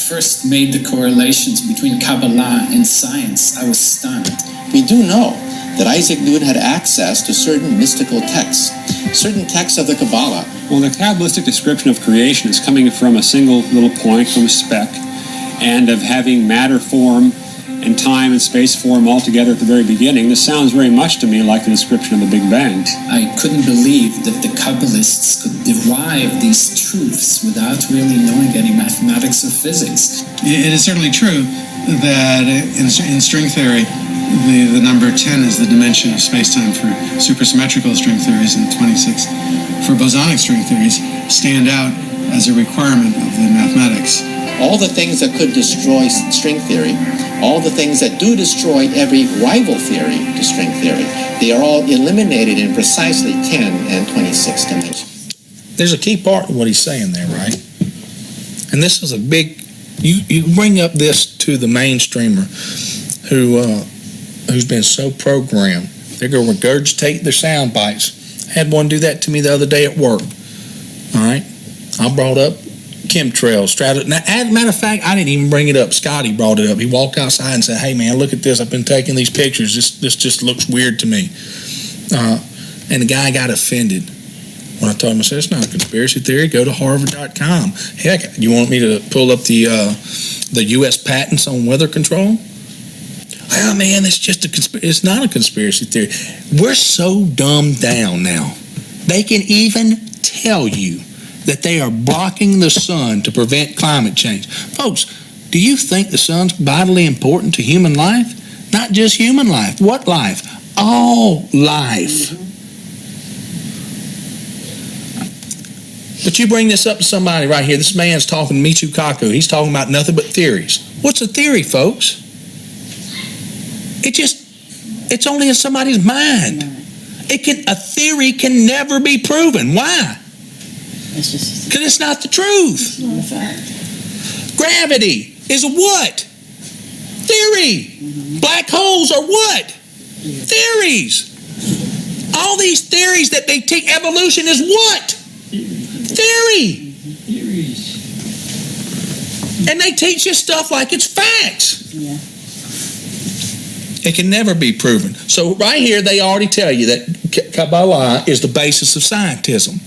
First made the correlations between Kabbalah and science, I was stunned. We do know that Isaac Newton had access to certain mystical texts, certain texts of the Kabbalah. Well, the Kabbalistic description of creation is coming from a single little point, from a speck, and of having matter form and time and space form all together at the very beginning. This sounds very much to me like the description of the Big Bang. I couldn't believe that the Kabbalists could derive these truths without really knowing any mathematics or physics. It is certainly true that in string theory, the number 10 is the dimension of space-time for supersymmetrical string theories, and 26 for bosonic string theories stand out as a requirement of the mathematics. All the things that could destroy string theory, all the things that do destroy every rival theory to string theory, they are all eliminated in precisely 10 and 26 dimensions. There's a key part of what he's saying there, right? And this is a big, you bring up this to the mainstreamer who's been so programmed. They're going to regurgitate their sound bites. I had one do that to me the other day at work. All right? I brought up chemtrails. Now, as a matter of fact, I didn't even bring it up. Scotty brought it up. He walked outside and said, hey, man, look at this. I've been taking these pictures. This just looks weird to me. And the guy got offended when I told him, I said, it's not a conspiracy theory. Go to harvard.com. Heck, you want me to pull up the U.S. patents on weather control? Oh, man, it's just it's not a conspiracy theory. We're so dumbed down now. They can even tell you that they are blocking the sun to prevent climate change. Folks, do you think the sun's vitally important to human life? Not just human life. What life? All life. But you bring this up to somebody right here. This man's talking Michio Kaku. He's talking about nothing but theories. What's a theory, folks? It's only in somebody's mind. A theory can never be proven. Why? Because it's not the truth. Gravity is a what? Theory. Black holes are what? Theories. All these theories that they take, evolution is what? Theory. And they teach you stuff like it's facts. Yeah. It can never be proven. So right here, they already tell you that Kabbalah is the basis of scientism.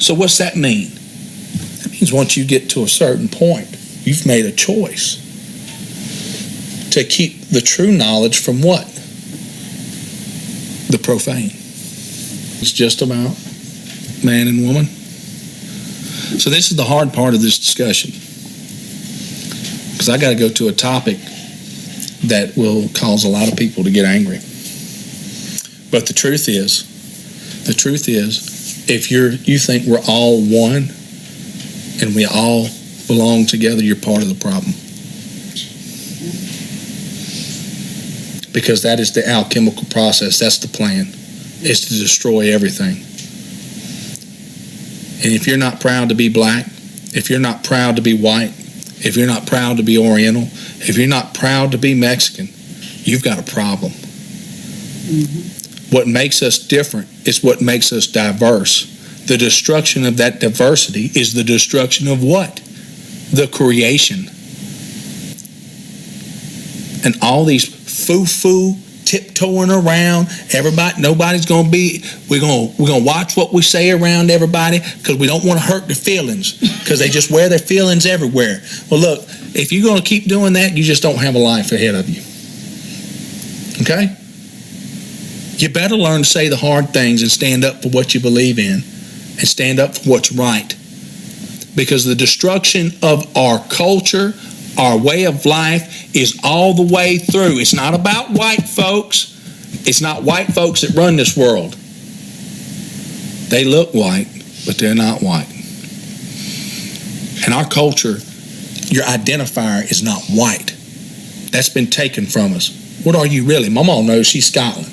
So what's that mean? That means once you get to a certain point, you've made a choice to keep the true knowledge from what? The profane. It's just about man and woman. So this is the hard part of this discussion, because I got to go to a topic that will cause a lot of people to get angry. But the truth is, if you think we're all one and we all belong together, you're part of the problem. Because that is the alchemical process. That's the plan, is to destroy everything. And if you're not proud to be black, if you're not proud to be white, if you're not proud to be Oriental, if you're not proud to be Mexican, you've got a problem. What makes us different is what makes us diverse. The destruction of that diversity is the destruction of what? The creation. And all these foo-foo tiptoeing around, nobody's going to be, we're going to watch what we say around everybody because we don't want to hurt their feelings, because they just wear their feelings everywhere. Well, look, if you're going to keep doing that, you just don't have a life ahead of you. Okay? You better learn to say the hard things and stand up for what you believe in and stand up for what's right. Because the destruction of our culture, our way of life, is all the way through. It's not about white folks. It's not white folks that run this world. They look white, but they're not white. And our culture, your identifier is not white. That's been taken from us. What are you really? My mom knows she's Scotland.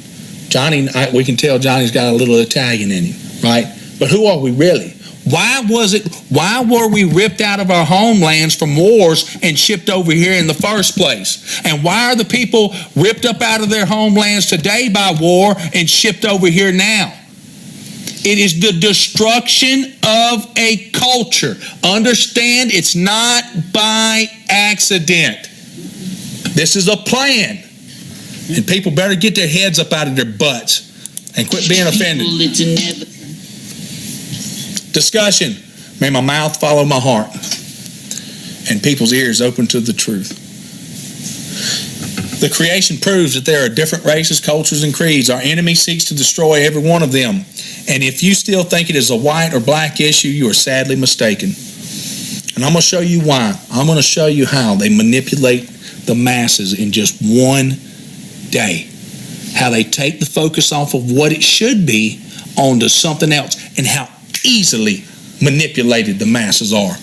Johnny, we can tell Johnny's got a little Italian in him, right? But who are we really? Why were we ripped out of our homelands from wars and shipped over here in the first place? And why are the people ripped up out of their homelands today by war and shipped over here now? It is the destruction of a culture. Understand, it's not by accident. This is a plan. And people better get their heads up out of their butts and quit being offended. Discussion. May my mouth follow my heart and people's ears open to the truth. The creation proves that there are different races, cultures, and creeds. Our enemy seeks to destroy every one of them. And if you still think it is a white or black issue, you are sadly mistaken. And I'm going to show you why. I'm going to show you how they manipulate the masses in just one day. How they take the focus off of what it should be onto something else, and how easily manipulated the masses are.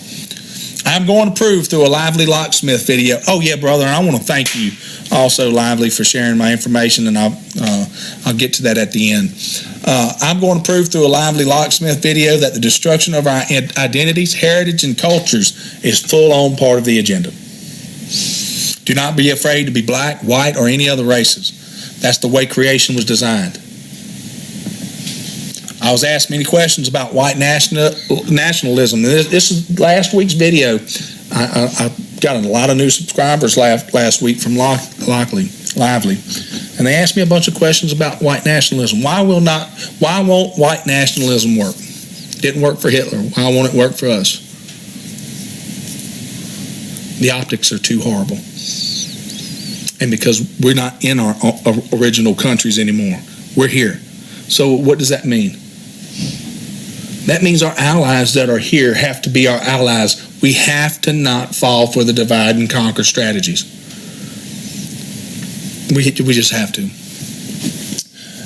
I'm going to prove through a Lively Locksmith video. Oh yeah, brother, I want to thank you also, Lively, for sharing my information, and I'll get to that at the end. I'm going to prove through a Lively Locksmith video that the destruction of our identities, heritage, and cultures is full-on part of the agenda. Do not be afraid to be black, white, or any other races. That's the way creation was designed. I was asked many questions about white nationalism. This is last week's video. I got a lot of new subscribers last week from Lively, and they asked me a bunch of questions about white nationalism. Why won't white nationalism work? Didn't work for Hitler. Why won't it work for us? The optics are too horrible. And because we're not in our original countries anymore. We're here. So what does that mean? That means our allies that are here have to be our allies. We have to not fall for the divide and conquer strategies. We just have to.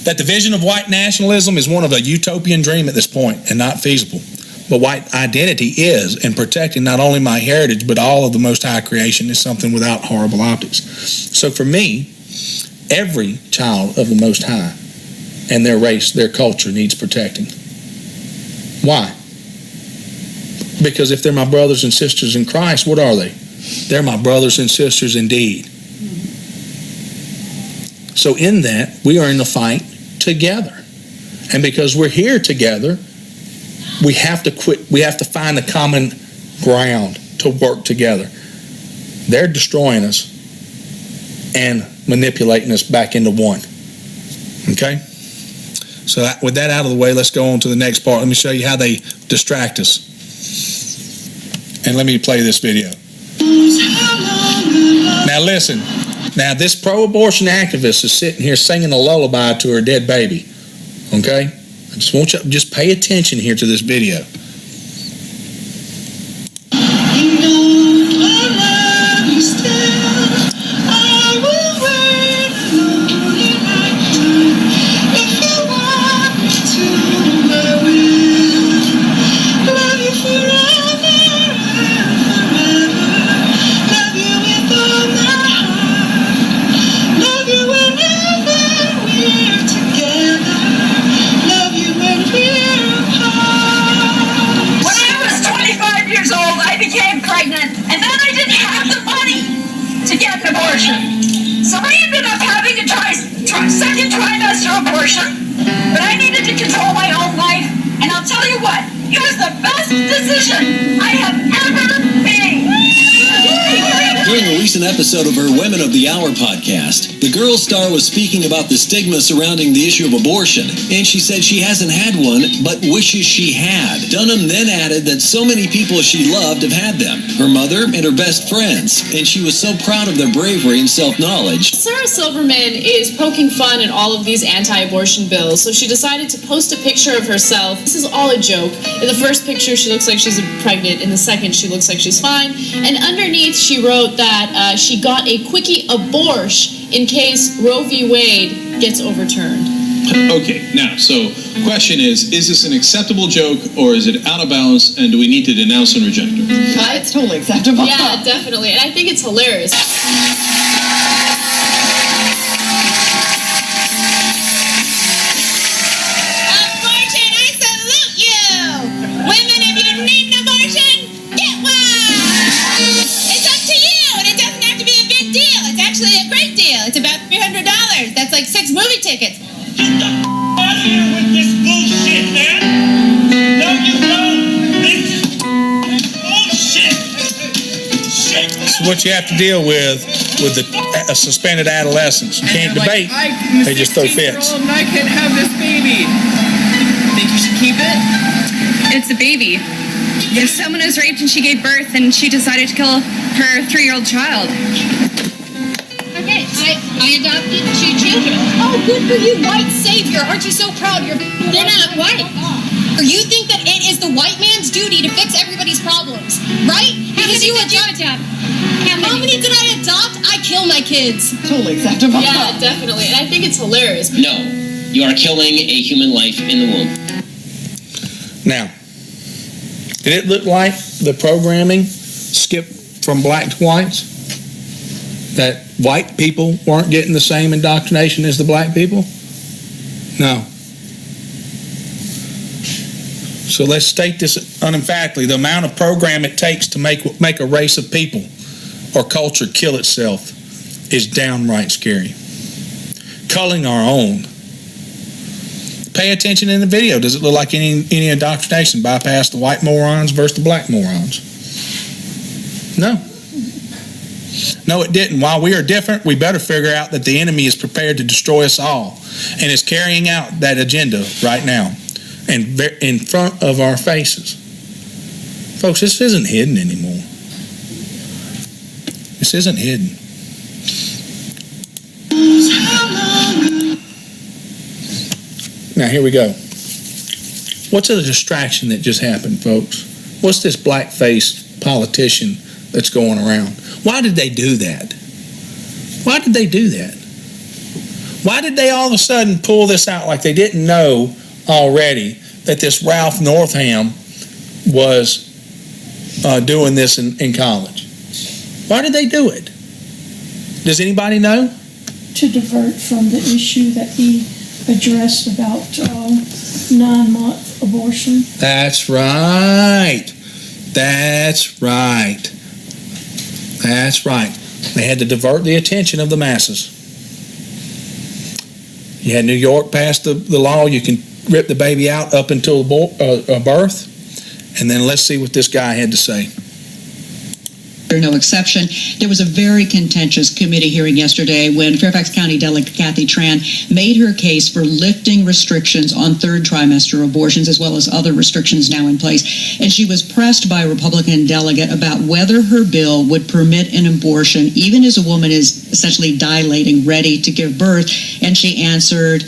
That the vision of white nationalism is one of a utopian dream at this point and not feasible. But white identity is, and protecting not only my heritage but all of the Most High creation is something without horrible optics. So for me, every child of the Most High and their race, their culture needs protecting. Why? Because if they're my brothers and sisters in Christ, what are they? They're my brothers and sisters indeed. So in that, we are in the fight together. And because we're here together, we have to find the common ground to work together. They're destroying us and manipulating us back into one. Okay? So with that out of the way, let's go on to the next part. Let me show you how they distract us. And let me play this video. Now listen. Now this pro-abortion activist is sitting here singing a lullaby to her dead baby. Okay? I just want you to just pay attention here to this video. So I ended up having to try second trimester abortion, but I needed to control my own life, and I'll tell you what, it was the best decision I have ever made. During a recent episode of her Women of the Hour podcast, the Girl Star was speaking about the stigma surrounding the issue of abortion, and she said she hasn't had one, but wishes she had. Dunham then added that so many people she loved have had them, her mother and her best friends, and she was so proud of their bravery and self-knowledge. Sarah Silverman is poking fun at all of these anti-abortion bills, so she decided to post a picture of herself. This is all a joke. In the first picture, she looks like she's pregnant. In the second, she looks like she's fine. And underneath, she wrote that she got a quickie abortion in case Roe v. Wade gets overturned. Okay, now, so question is this an acceptable joke or is it out of bounds and do we need to denounce and reject her? It's totally acceptable. Yeah, definitely. And I think it's hilarious. Abortion, I salute you! Women, if you need an abortion, get one! It's up to you, and it doesn't have to be a big deal. It's actually a great deal. It's about $300. That's like 6 movie tickets. Get the out of here with this bullshit, man! No, you don't! This is bullshit! This is what you have to deal with the suspended adolescents. You can't debate. They just throw fits. And I can't have this baby. Think you should keep it? It's a baby. If someone was raped and she gave birth and she decided to kill her 3-year-old child. Okay, I I adopted 2 children. Oh, good for you, white savior. Aren't you so proud? They're not white. Or you think that it is the white man's duty to fix everybody's problems, right? How many did you adopt? How many did I adopt? I kill my kids. Totally acceptable. Yeah, definitely. And I think it's hilarious. No, you are killing a human life in the womb. Now, did it look like the programming skipped from black to whites? That white people weren't getting the same indoctrination as the black people? No. So let's state this unemphatically. The amount of program it takes to make a race of people or culture kill itself is downright scary. Culling our own. Pay attention in the video. Does it look like any indoctrination bypass the white morons versus the black morons? No. No, it didn't. While we are different, we better figure out that the enemy is prepared to destroy us all and is carrying out that agenda right now and in front of our faces. Folks, this isn't hidden anymore. This isn't hidden. Now, here we go. What's the distraction that just happened, folks? What's this black-faced politician that's going around? Why did they do that? Why did they do that? Why did they all of a sudden pull this out like they didn't know already that this Ralph Northam was doing this in college? Why did they do it? Does anybody know? To divert from the issue that he addressed about 9-month abortion. That's right. That's right. That's right. They had to divert the attention of the masses. You had New York pass the law, you can rip the baby out up until birth. And then let's see what this guy had to say. No exception. There was a very contentious committee hearing yesterday when Fairfax County Delegate Kathy Tran made her case for lifting restrictions on third trimester abortions as well as other restrictions now in place. And she was pressed by a Republican delegate about whether her bill would permit an abortion even as a woman is essentially dilating, ready to give birth. And she answered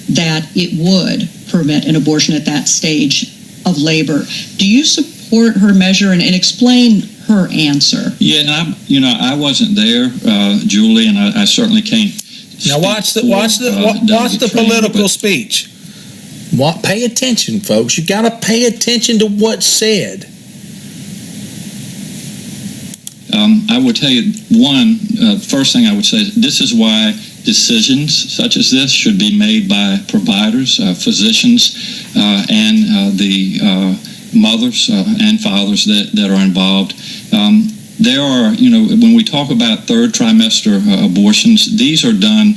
that it would permit an abortion at that stage of labor. Do you support her measure and explain her answer? Yeah, and I wasn't there, Julie, and I certainly can't. Now watch the political speech. Pay attention, folks. You got to pay attention to what's said. I would tell you first thing I would say is this is why decisions such as this should be made by providers, physicians, and the mothers and fathers that are involved. There are, when we talk about third trimester abortions, these are done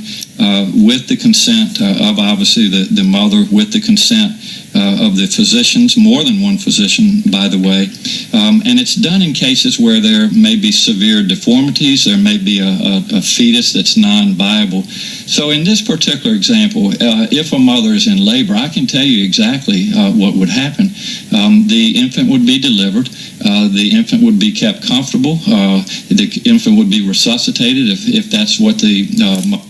with the consent of obviously the mother, with the consent of the physicians, more than one physician, by the way. And it's done in cases where there may be severe deformities, there may be a fetus that's non-viable. So in this particular example, if a mother is in labor, I can tell you exactly what would happen. The infant would be delivered. The infant would be kept comfortable. The infant would be resuscitated if that's what the...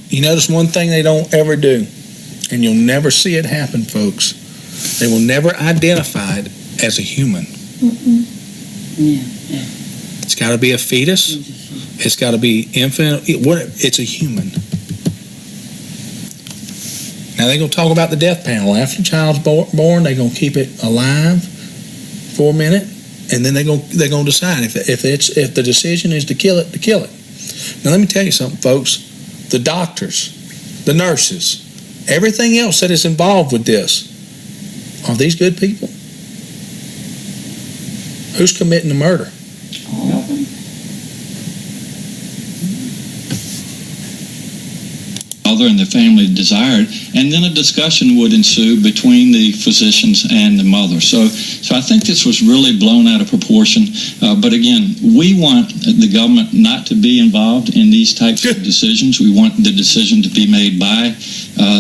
You notice one thing they don't ever do, and you'll never see it happen, folks. They will never identify it as a human. Yeah. It's got to be a fetus. It's got to be infant. It's a human. Now they're going to talk about the death panel. After the child's born, they're going to keep it alive for a minute, and then they're going to decide if the decision is to kill it, to kill it. Now let me tell you something, folks. The doctors, the nurses, everything else that is involved with this, are these good people? Who's committing the murder? All of them. Mother and the family desired, and then a discussion would ensue between the physicians and the mother. So I think this was really blown out of proportion. But again, we want the government not to be involved in these types of decisions. We want the decision to be made by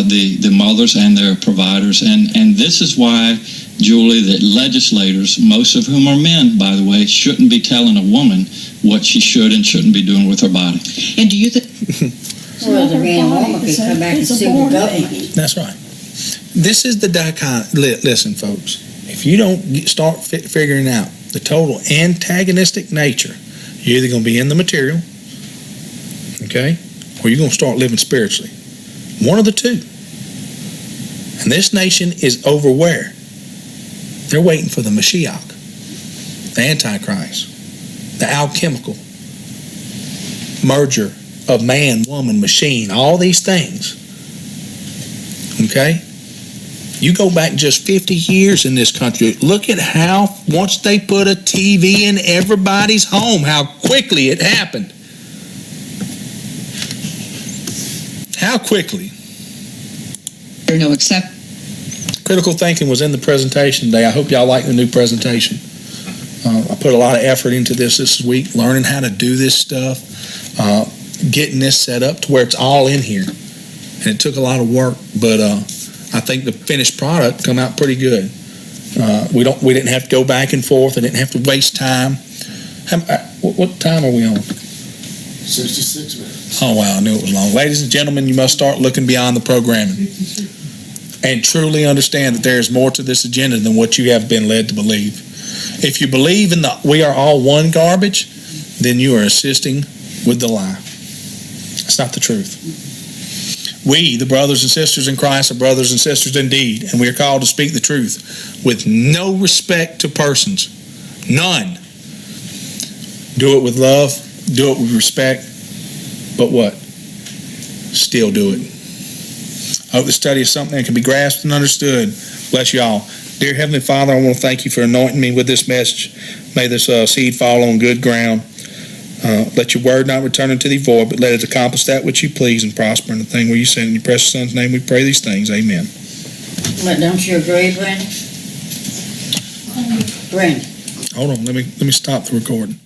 the mothers and their providers. And this is why, Julie, that legislators, most of whom are men, by the way, shouldn't be telling a woman what she should and shouldn't be doing with her body. And do you think... It's Well, not the her man and body. woman It's could come back and it's a sue the born government. baby. That's right. This is the listen, folks. If you don't start figuring out the total antagonistic nature, you're either going to be in the material, okay, or you're going to start living spiritually. One of the two. And this nation is over where? They're waiting for the Mashiach, the Antichrist, the alchemical merger of man, woman, machine, all these things. Okay? You go back just 50 years in this country, look at how, once they put a TV in everybody's home, how quickly it happened. How quickly. There are no except. Critical thinking was in the presentation today. I hope y'all like the new presentation. I put a lot of effort into this week, learning how to do this stuff, getting this set up to where it's all in here. And it took a lot of work, but I think the finished product come out pretty good. We didn't have to go back and forth. I didn't have to waste time. What time are we on? 66 minutes. Oh, wow, I knew it was long. Ladies and gentlemen, you must start looking beyond the programming and truly understand that there is more to this agenda than what you have been led to believe. If you believe in the "we are all one" garbage, then you are assisting with the lie. It's not the truth. We, the brothers and sisters in Christ, are brothers and sisters indeed, and we are called to speak the truth with no respect to persons. None. Do it with love, do it with respect, but what? Still do it. I hope the study is something that can be grasped and understood. Bless y'all. Dear Heavenly Father, I want to thank you for anointing me with this message. May this seed fall on good ground. Let your word not return unto thee void, but let it accomplish that which you please and prosper in the thing where you send. In your precious Son's name we pray these things. Amen. But don't you agree, Brenda? Brenda. Hold on. Let me stop the recording.